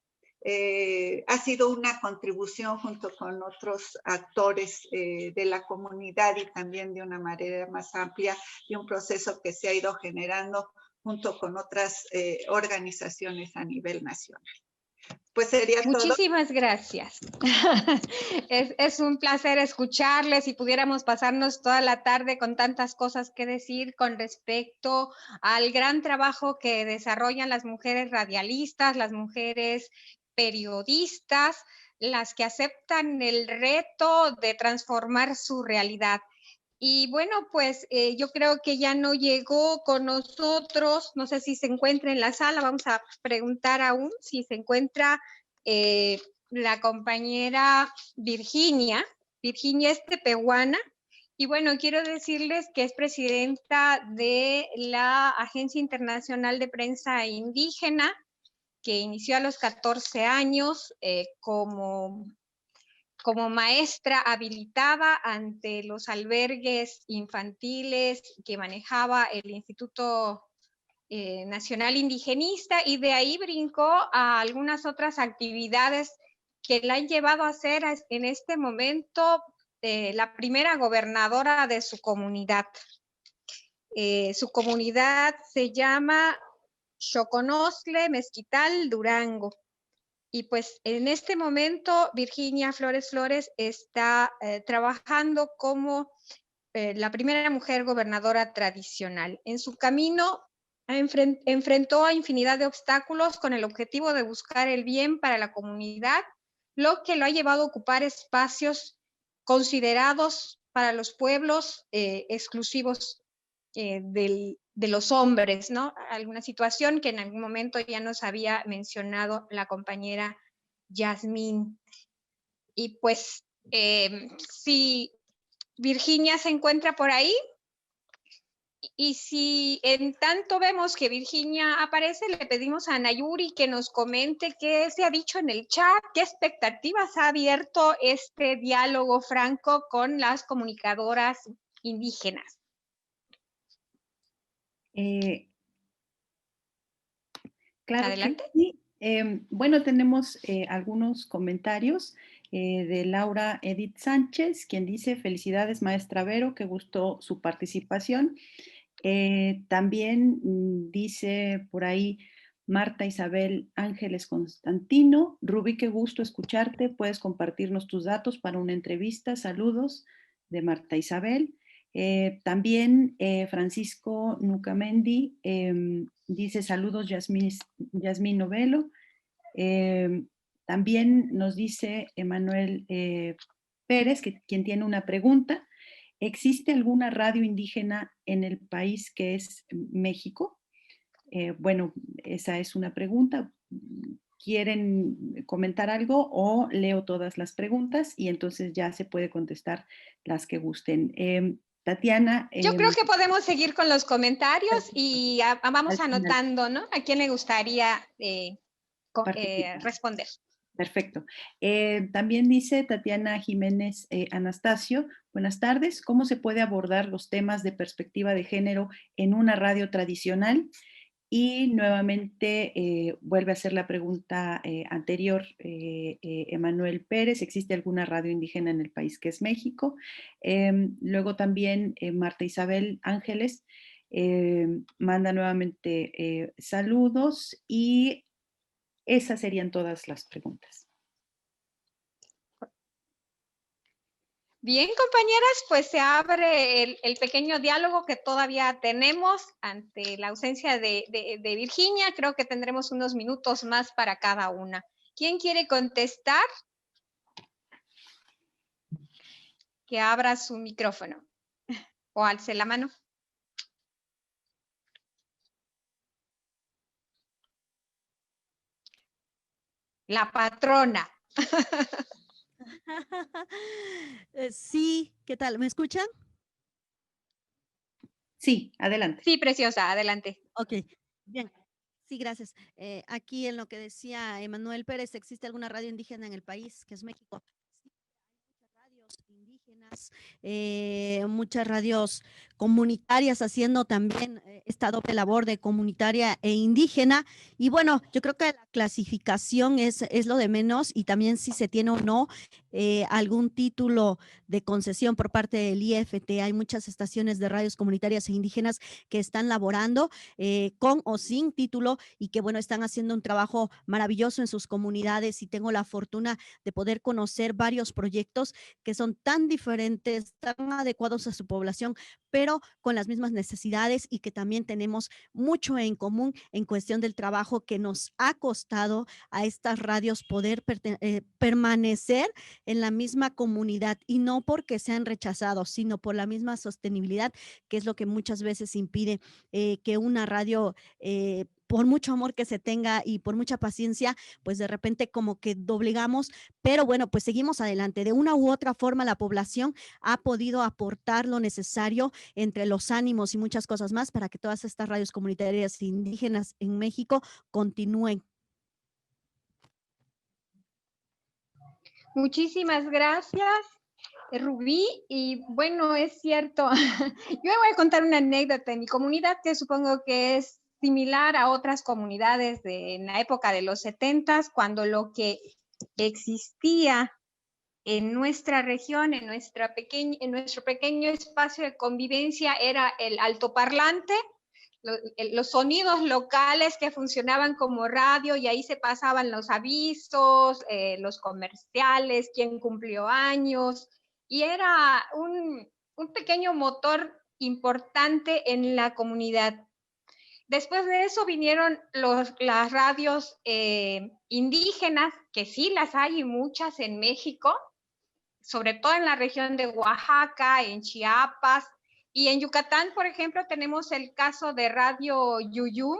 ha sido una contribución junto con otros actores de la comunidad y también de una manera más amplia de un proceso que se ha ido generando junto con otras organizaciones a nivel nacional. Pues sería todo. Muchísimas gracias. Es un placer escucharles y pudiéramos pasarnos toda la tarde con tantas cosas que decir con respecto al gran trabajo que desarrollan las mujeres radialistas, las mujeres periodistas, las que aceptan el reto de transformar su realidad. Y bueno, pues yo creo que ya no llegó con nosotros, no sé si se encuentra en la sala, vamos a preguntar aún si se encuentra la compañera Virginia es tepehuana, y bueno, quiero decirles que es presidenta de la Agencia Internacional de Prensa Indígena, que inició a los 14 años como maestra habilitada ante los albergues infantiles que manejaba el Instituto Nacional Indigenista, y de ahí brincó a algunas otras actividades que la han llevado a ser en este momento la primera gobernadora de su comunidad. Su comunidad se llama Xoconostle, Mezquital, Durango. Y pues en este momento Virginia Flores está trabajando como la primera mujer gobernadora tradicional. En su camino enfrentó a infinidad de obstáculos con el objetivo de buscar el bien para la comunidad, lo que lo ha llevado a ocupar espacios considerados para los pueblos exclusivos de los hombres, ¿no? Alguna situación que en algún momento ya nos había mencionado la compañera Yasmín. Y pues, si Virginia se encuentra por ahí, y si en tanto vemos que Virginia aparece, le pedimos a Nayuri que nos comente qué se ha dicho en el chat, qué expectativas ha abierto este diálogo franco con las comunicadoras indígenas. Claro. Adelante. Sí. Bueno, tenemos algunos comentarios de Laura Edith Sánchez, quien dice: felicidades, maestra Vero, qué gusto su participación. También dice por ahí Marta Isabel Ángeles Constantino: Rubí, qué gusto escucharte, puedes compartirnos tus datos para una entrevista. Saludos, de Marta Isabel. También Francisco Nucamendi dice: saludos, Yasmín Novelo. También nos dice Emanuel Pérez, quien tiene una pregunta: ¿existe alguna radio indígena en el país que es México? Bueno, esa es una pregunta. ¿Quieren comentar algo o leo todas las preguntas y entonces ya se puede contestar las que gusten? Tatiana. Yo creo que podemos seguir con los comentarios y vamos anotando, ¿no? ¿A quién le gustaría responder? Perfecto. También dice Tatiana Jiménez Anastasio: buenas tardes, ¿cómo se puede abordar los temas de perspectiva de género en una radio tradicional? Y nuevamente vuelve a hacer la pregunta anterior Emanuel Pérez: ¿existe alguna radio indígena en el país que es México? Luego también Marta Isabel Ángeles manda nuevamente saludos, y esas serían todas las preguntas. Bien, compañeras, pues se abre el pequeño diálogo que todavía tenemos ante la ausencia de Virginia. Creo que tendremos unos minutos más para cada una. ¿Quién quiere contestar? Que abra su micrófono o alce la mano. La patrona. Sí, ¿qué tal? ¿Me escuchan? Sí, adelante. Sí, preciosa, adelante. Ok, bien. Sí, gracias. Aquí en lo que decía Emanuel Pérez: ¿existe alguna radio indígena en el país que es México? Sí, hay muchas radios indígenas, muchas radios comunitarias haciendo también esta doble labor de comunitaria e indígena. Y bueno, yo creo que la clasificación es lo de menos, y también si se tiene o no algún título de concesión por parte del IFT. Hay muchas estaciones de radios comunitarias e indígenas que están laborando con o sin título, y que bueno, están haciendo un trabajo maravilloso en sus comunidades, y tengo la fortuna de poder conocer varios proyectos que son tan diferentes, tan adecuados a su población, pero con las mismas necesidades, y que también tenemos mucho en común en cuestión del trabajo que nos ha costado a estas radios poder permanecer en la misma comunidad, y no porque sean rechazados, sino por la misma sostenibilidad, que es lo que muchas veces impide que una radio, por mucho amor que se tenga y por mucha paciencia, pues de repente como que doblegamos. Pero bueno, pues seguimos adelante. De una u otra forma, la población ha podido aportar lo necesario entre los ánimos y muchas cosas más para que todas estas radios comunitarias indígenas en México continúen. Muchísimas gracias, Rubí. Y bueno, es cierto, yo me voy a contar una anécdota en mi comunidad que supongo que es similar a otras comunidades en la época de los 70s, cuando lo que existía en nuestra región, en nuestro pequeño espacio de convivencia, era el altoparlante, los sonidos locales que funcionaban como radio, y ahí se pasaban los avisos, los comerciales, quién cumplió años, y era un pequeño motor importante en la comunidad. Después de eso vinieron las radios indígenas, que sí las hay muchas en México, sobre todo en la región de Oaxaca, en Chiapas, y en Yucatán, por ejemplo, tenemos el caso de Radio Yuyum,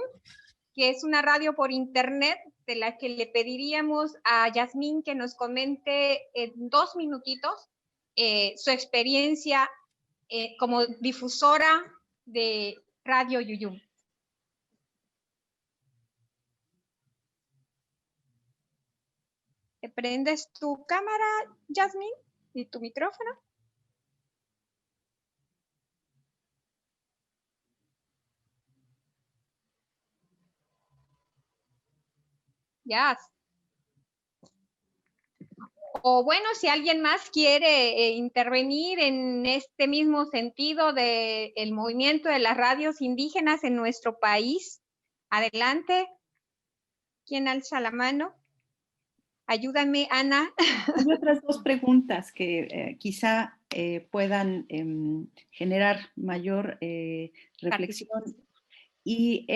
que es una radio por internet, de la que le pediríamos a Yasmín que nos comente en 2 minutitos su experiencia como difusora de Radio Yuyum. ¿Te prendes tu cámara, Yasmín, y tu micrófono? Ya. O bueno, si alguien más quiere intervenir en este mismo sentido del movimiento de las radios indígenas en nuestro país, adelante. ¿Quién alza la mano? Ayúdame, Ana. Hay otras 2 preguntas que quizá puedan generar mayor reflexión. Y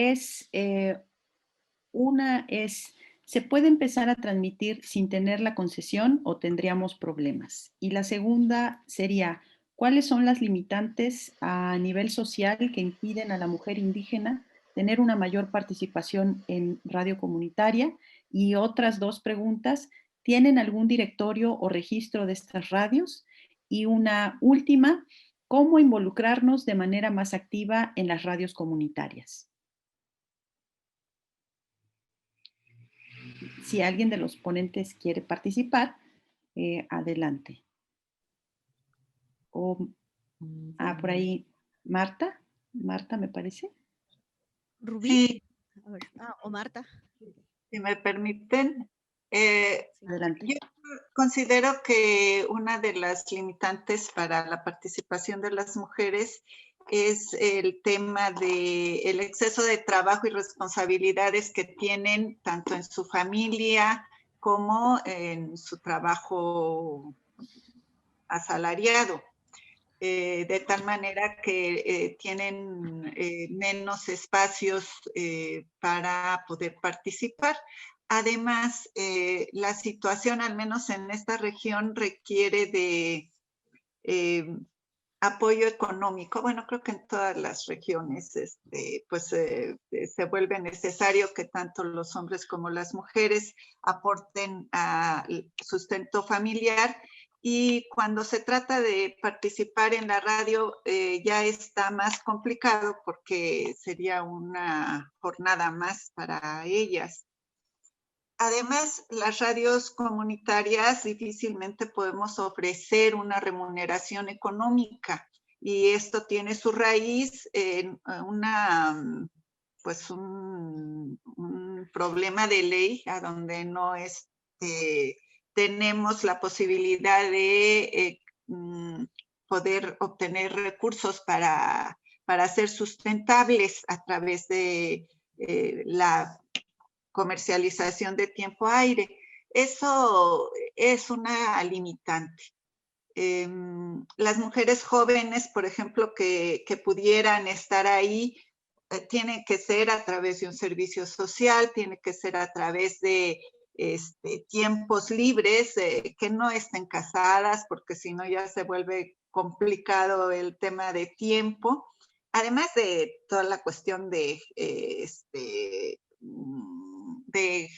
una es, ¿se puede empezar a transmitir sin tener la concesión o tendríamos problemas? Y la segunda sería, ¿cuáles son las limitantes a nivel social que impiden a la mujer indígena tener una mayor participación en radio comunitaria? Y otras 2 preguntas, ¿tienen algún directorio o registro de estas radios? Y una última, ¿cómo involucrarnos de manera más activa en las radios comunitarias? Si alguien de los ponentes quiere participar, adelante. Por ahí, Marta. Marta, me parece. Rubí. Sí. A ver, o Marta. Si me permiten. Adelante. Yo considero que una de las limitantes para la participación de las mujeres es el tema del exceso de trabajo y responsabilidades que tienen tanto en su familia como en su trabajo asalariado. De tal manera que tienen menos espacios para poder participar. Además, la situación, al menos en esta región, requiere de apoyo económico. Bueno, creo que en todas las regiones se vuelve necesario que tanto los hombres como las mujeres aporten al sustento familiar. Y cuando se trata de participar en la radio ya está más complicado porque sería una jornada más para ellas. Además, las radios comunitarias difícilmente podemos ofrecer una remuneración económica y esto tiene su raíz en un problema de ley a donde no tenemos la posibilidad de poder obtener recursos para ser sustentables a través de la comercialización de tiempo aire. Eso es una limitante. Las mujeres jóvenes, por ejemplo, que pudieran estar ahí, tiene que ser a través de un servicio social, tiene que ser a través de tiempos libres, que no estén casadas, porque si no ya se vuelve complicado el tema de tiempo. Además de toda la cuestión de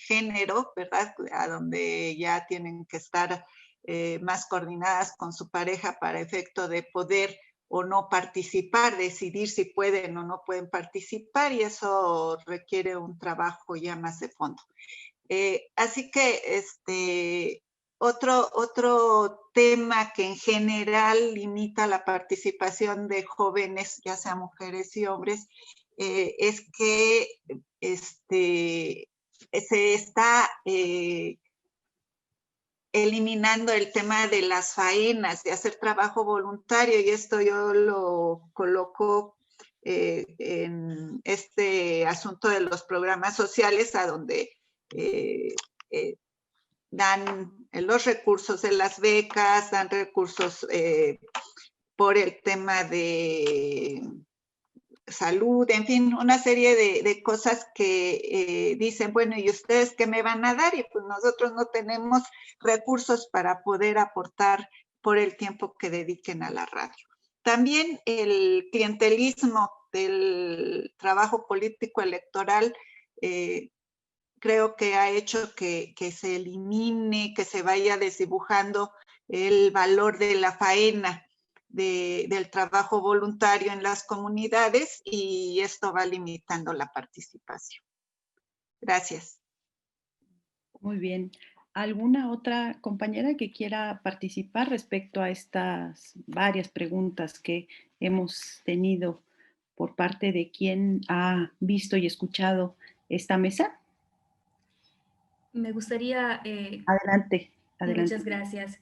género, ¿verdad? A donde ya tienen que estar más coordinadas con su pareja para efecto de poder o no participar, decidir si pueden o no pueden participar, y eso requiere un trabajo ya más de fondo. Así que otro tema que en general limita la participación de jóvenes, ya sea mujeres y hombres, es que se está eliminando el tema de las faenas, de hacer trabajo voluntario, y esto yo lo coloco en este asunto de los programas sociales, a donde dan los recursos de las becas, dan recursos por el tema de salud, en fin, una serie de cosas que dicen, bueno, ¿y ustedes qué me van a dar? Y pues nosotros no tenemos recursos para poder aportar por el tiempo que dediquen a la radio. También el clientelismo del trabajo político electoral creo que ha hecho que se elimine, que se vaya desdibujando el valor de la faena, del trabajo voluntario en las comunidades, y esto va limitando la participación. Gracias. Muy bien. ¿Alguna otra compañera que quiera participar respecto a estas varias preguntas que hemos tenido por parte de quien ha visto y escuchado esta mesa? Me gustaría... Adelante, adelante. Muchas gracias.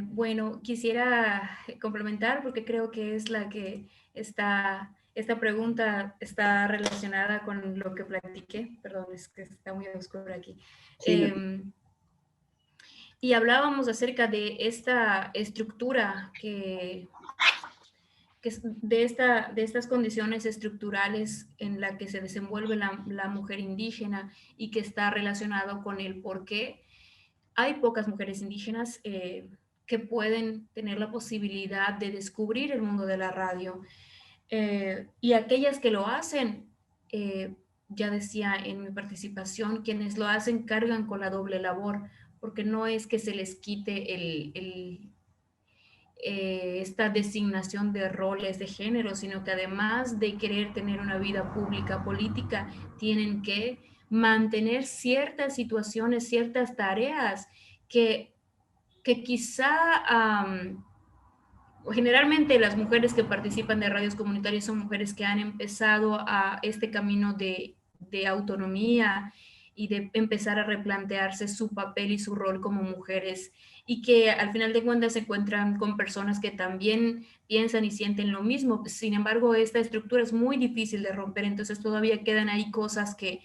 Bueno, quisiera complementar porque creo que es la que esta pregunta está relacionada con lo que platiqué. Perdón, es que está muy oscuro aquí. Sí, y hablábamos acerca de esta estructura de estas condiciones estructurales en la que se desenvuelve la mujer indígena y que está relacionado con el por qué hay pocas mujeres indígenas que pueden tener la posibilidad de descubrir el mundo de la radio. Y aquellas que lo hacen, ya decía en mi participación, quienes lo hacen cargan con la doble labor, porque no es que se les quite esta designación de roles de género, sino que además de querer tener una vida pública política, tienen que mantener ciertas situaciones, ciertas tareas que quizá generalmente las mujeres que participan de radios comunitarias son mujeres que han empezado a este camino de autonomía y de empezar a replantearse su papel y su rol como mujeres, y que al final de cuentas se encuentran con personas que también piensan y sienten lo mismo. Sin embargo, esta estructura es muy difícil de romper, entonces todavía quedan ahí cosas que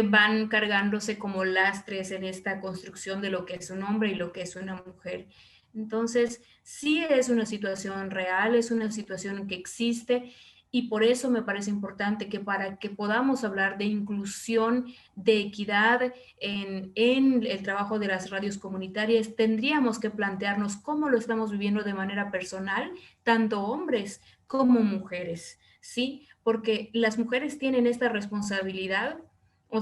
van cargándose como lastres en esta construcción de lo que es un hombre y lo que es una mujer. Entonces, sí es una situación real, es una situación que existe, y por eso me parece importante que para que podamos hablar de inclusión, de equidad en el trabajo de las radios comunitarias, tendríamos que plantearnos cómo lo estamos viviendo de manera personal, tanto hombres como mujeres, ¿sí? Porque las mujeres tienen esta responsabilidad,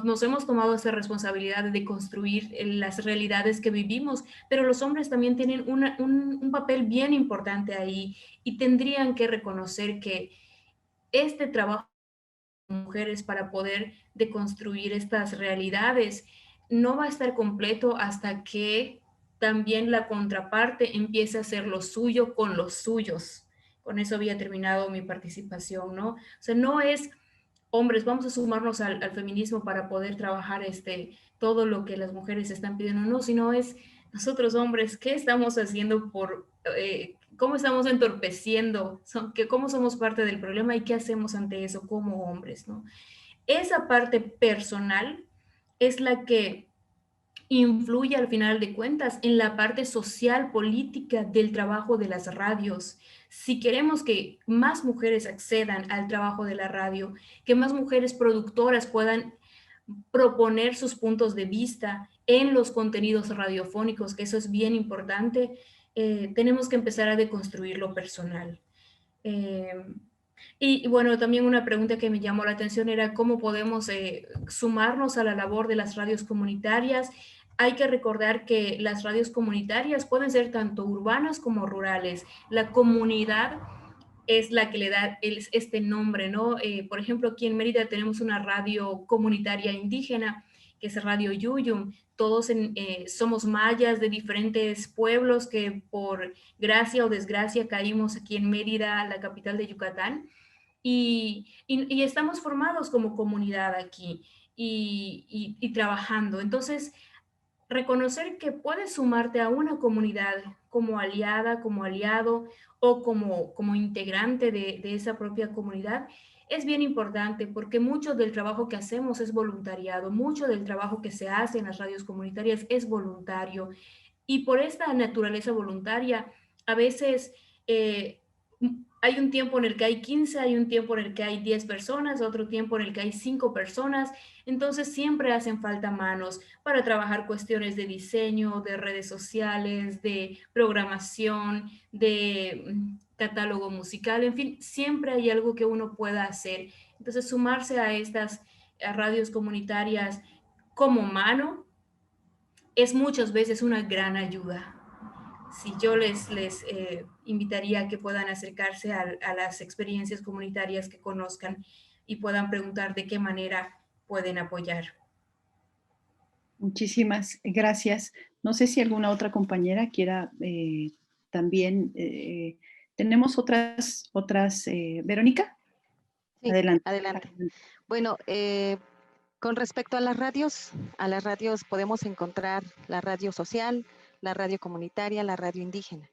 nos hemos tomado esa responsabilidad de construir las realidades que vivimos, pero los hombres también tienen un papel bien importante ahí, y tendrían que reconocer que este trabajo de mujeres para poder deconstruir estas realidades no va a estar completo hasta que también la contraparte empiece a hacer lo suyo con los suyos. Con eso había terminado mi participación, ¿no? O sea, no es hombres, vamos a sumarnos al feminismo para poder trabajar todo lo que las mujeres están pidiendo, no, sino es nosotros hombres, ¿qué estamos haciendo cómo estamos entorpeciendo, cómo somos parte del problema y qué hacemos ante eso como hombres, ¿no? Esa parte personal es la que influye al final de cuentas en la parte social, política del trabajo de las radios. Si queremos que más mujeres accedan al trabajo de la radio, que más mujeres productoras puedan proponer sus puntos de vista en los contenidos radiofónicos, que eso es bien importante, tenemos que empezar a deconstruir lo personal. Y bueno, también una pregunta que me llamó la atención era cómo podemos sumarnos a la labor de las radios comunitarias. Hay que recordar que las radios comunitarias pueden ser tanto urbanas como rurales. La comunidad es la que le da este nombre, ¿no? Por ejemplo, aquí en Mérida tenemos una radio comunitaria indígena, que es Radio Yuyum. Todos somos mayas de diferentes pueblos que por gracia o desgracia caímos aquí en Mérida, la capital de Yucatán, y estamos formados como comunidad aquí y trabajando. Entonces, reconocer que puedes sumarte a una comunidad como aliada, como aliado o como integrante de esa propia comunidad es bien importante porque mucho del trabajo que hacemos es voluntariado, mucho del trabajo que se hace en las radios comunitarias es voluntario y por esta naturaleza voluntaria a veces hay un tiempo en el que hay 15, hay un tiempo en el que hay 10 personas, otro tiempo en el que hay 5 personas, entonces siempre hacen falta manos para trabajar cuestiones de diseño, de redes sociales, de programación, de catálogo musical, en fin, siempre hay algo que uno pueda hacer. Entonces sumarse a estas radios comunitarias como mano es muchas veces una gran ayuda. Si yo les invitaría a que puedan acercarse a las experiencias comunitarias que conozcan y puedan preguntar de qué manera pueden apoyar. Muchísimas gracias. No sé si alguna otra compañera quiera también. Tenemos otras, Verónica. Sí, Adelante. adelante. Bueno, con respecto a las radios podemos encontrar la radio social, la radio comunitaria, la radio indígena.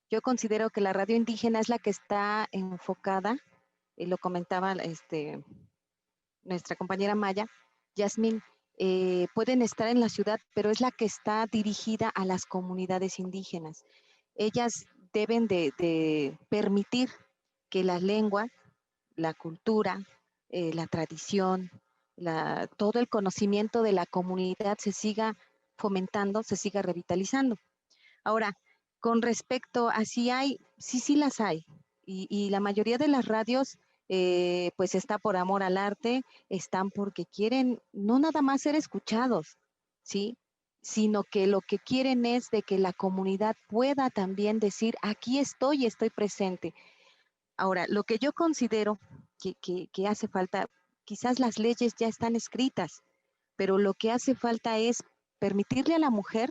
Yo considero que la radio indígena es la que está enfocada, y lo comentaba nuestra compañera Maya, Yasmín, pueden estar en la ciudad, pero es la que está dirigida a las comunidades indígenas. Ellas deben de permitir que la lengua, la cultura, la tradición, todo el conocimiento de la comunidad se siga fomentando, se siga revitalizando. Ahora, con respecto a si hay, sí las hay. Y la mayoría de las radios, pues está por amor al arte, están porque quieren no nada más ser escuchados, ¿sí? Sino que lo que quieren es de que la comunidad pueda también decir, aquí estoy y estoy presente. Ahora, lo que yo considero que hace falta, quizás las leyes ya están escritas, pero lo que hace falta es permitirle a la mujer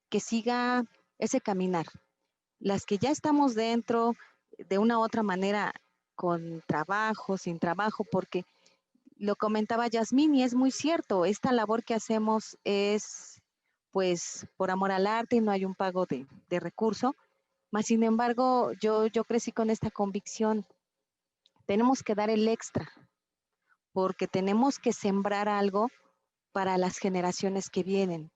que siga ese caminar. Las que ya estamos dentro, de una u otra manera, con trabajo, sin trabajo, porque lo comentaba Yasmín y es muy cierto, esta labor que hacemos es pues por amor al arte y no hay un pago de recurso, mas sin embargo yo crecí con esta convicción, tenemos que dar el extra, porque tenemos que sembrar algo para las generaciones que vienen.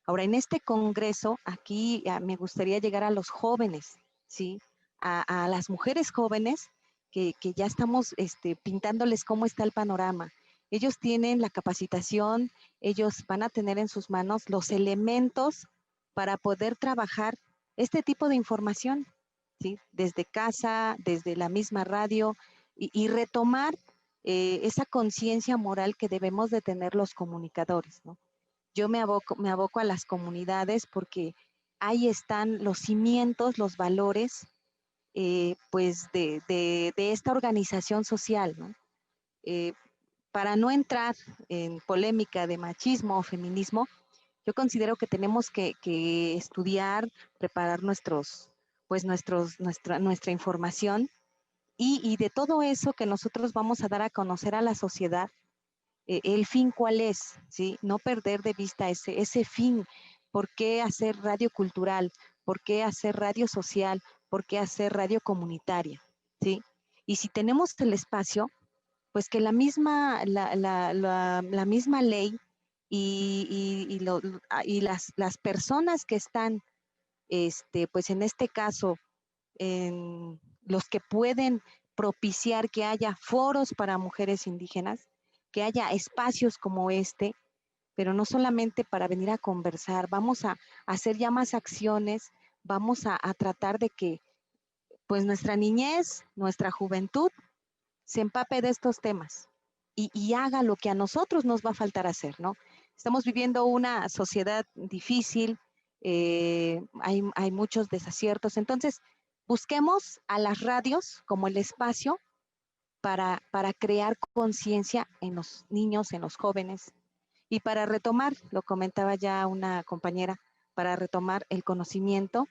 Ahora, en este congreso, aquí me gustaría llegar a los jóvenes, ¿sí? A las mujeres jóvenes que ya estamos pintándoles cómo está el panorama. Ellos tienen la capacitación, ellos van a tener en sus manos los elementos para poder trabajar este tipo de información, ¿sí? Desde casa, desde la misma radio y retomar esa conciencia moral que debemos de tener los comunicadores, ¿no? Yo me aboco a las comunidades porque ahí están los cimientos, los valores, pues de esta organización social, ¿no? Para no entrar en polémica de machismo o feminismo, yo considero que tenemos que estudiar, preparar nuestra información y de todo eso que nosotros vamos a dar a conocer a la sociedad, el fin cuál es, ¿sí? No perder de vista ese fin. ¿Por qué hacer radio cultural? ¿Por qué hacer radio social? ¿Por qué hacer radio comunitaria? ¿Sí? Y si tenemos el espacio, pues que la misma ley y las personas que están, pues en este caso, en los que pueden propiciar que haya foros para mujeres indígenas, que haya espacios como este, pero no solamente para venir a conversar, vamos a hacer ya más acciones, vamos a tratar de que pues nuestra niñez, nuestra juventud se empape de estos temas y haga lo que a nosotros nos va a faltar hacer, ¿no? Estamos viviendo una sociedad difícil, hay muchos desaciertos, entonces busquemos a las radios como el espacio para crear conciencia en los niños, en los jóvenes y para retomar, lo comentaba ya una compañera, para retomar el conocimiento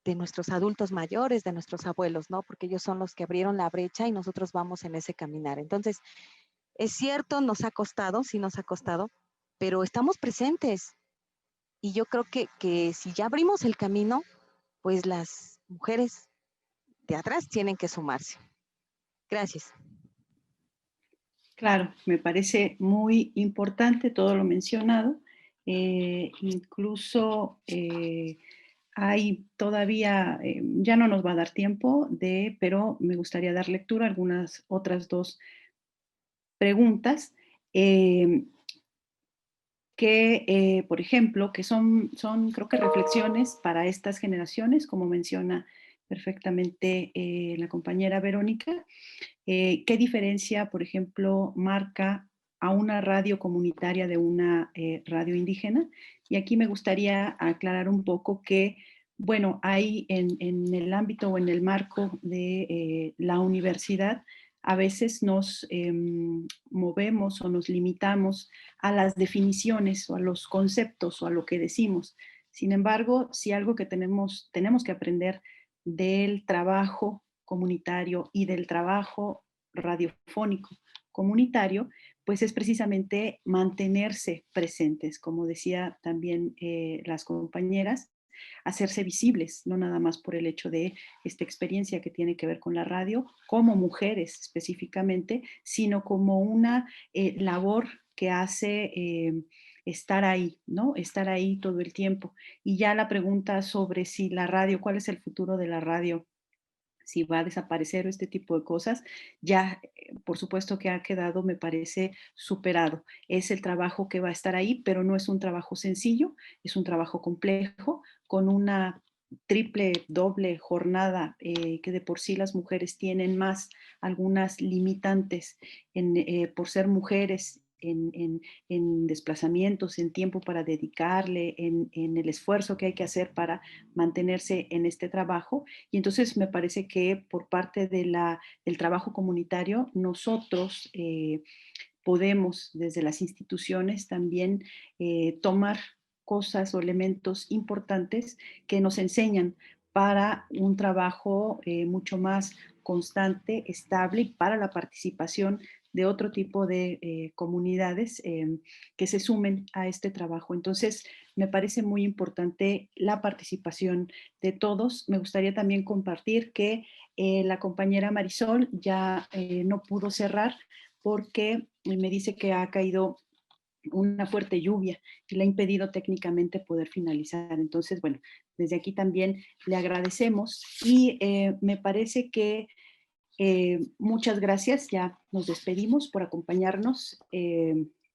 de nuestros adultos mayores, de nuestros abuelos, ¿no? Porque ellos son los que abrieron la brecha y nosotros vamos en ese caminar. Entonces, es cierto, nos ha costado, sí nos ha costado, pero estamos presentes. Y yo creo que si ya abrimos el camino, pues las mujeres de atrás tienen que sumarse. Gracias. Claro, me parece muy importante todo lo mencionado. Incluso hay todavía, ya no nos va a dar tiempo pero me gustaría dar lectura a algunas otras dos preguntas por ejemplo, que son creo que reflexiones para estas generaciones, como menciona perfectamente la compañera Verónica. ¿Qué diferencia, por ejemplo, marca a una radio comunitaria de una radio indígena? Y aquí me gustaría aclarar un poco que, bueno, hay en el ámbito o en el marco de la universidad, a veces nos movemos o nos limitamos a las definiciones o a los conceptos o a lo que decimos. Sin embargo, si algo que tenemos que aprender del trabajo comunitario y del trabajo radiofónico comunitario, pues es precisamente mantenerse presentes, como decía también las compañeras, hacerse visibles, no nada más por el hecho de esta experiencia que tiene que ver con la radio, como mujeres específicamente, sino como una labor que hace estar ahí, ¿no? Estar ahí todo el tiempo. Y ya la pregunta sobre si la radio, ¿cuál es el futuro de la radio? Si va a desaparecer o este tipo de cosas, ya por supuesto que ha quedado, me parece, superado. Es el trabajo que va a estar ahí, pero no es un trabajo sencillo, es un trabajo complejo, con una triple, doble jornada que de por sí las mujeres tienen más algunas limitantes por ser mujeres en desplazamientos, en tiempo para dedicarle, en el esfuerzo que hay que hacer para mantenerse en este trabajo. Y entonces me parece que por parte del trabajo comunitario, nosotros podemos desde las instituciones también tomar cosas o elementos importantes que nos enseñan para un trabajo mucho más constante, estable y para la participación de otro tipo de comunidades que se sumen a este trabajo. Entonces, me parece muy importante la participación de todos. Me gustaría también compartir que la compañera Marisol ya no pudo cerrar porque me dice que ha caído una fuerte lluvia y le ha impedido técnicamente poder finalizar. Entonces, bueno, desde aquí también le agradecemos y me parece que muchas gracias, ya nos despedimos por acompañarnos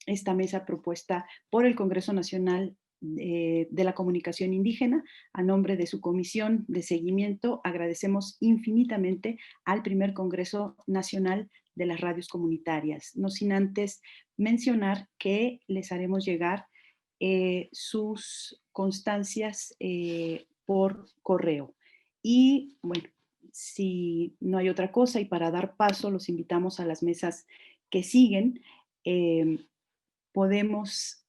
esta mesa propuesta por el Congreso Nacional de la Comunicación Indígena. A nombre de su comisión de seguimiento, agradecemos infinitamente al primer Congreso Nacional de las Radios Comunitarias, no sin antes mencionar que les haremos llegar sus constancias por correo. Y bueno, si no hay otra cosa y para dar paso los invitamos a las mesas que siguen, podemos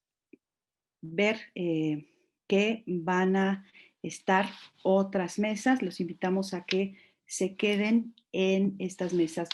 ver que van a estar otras mesas. Los invitamos a que se queden en estas mesas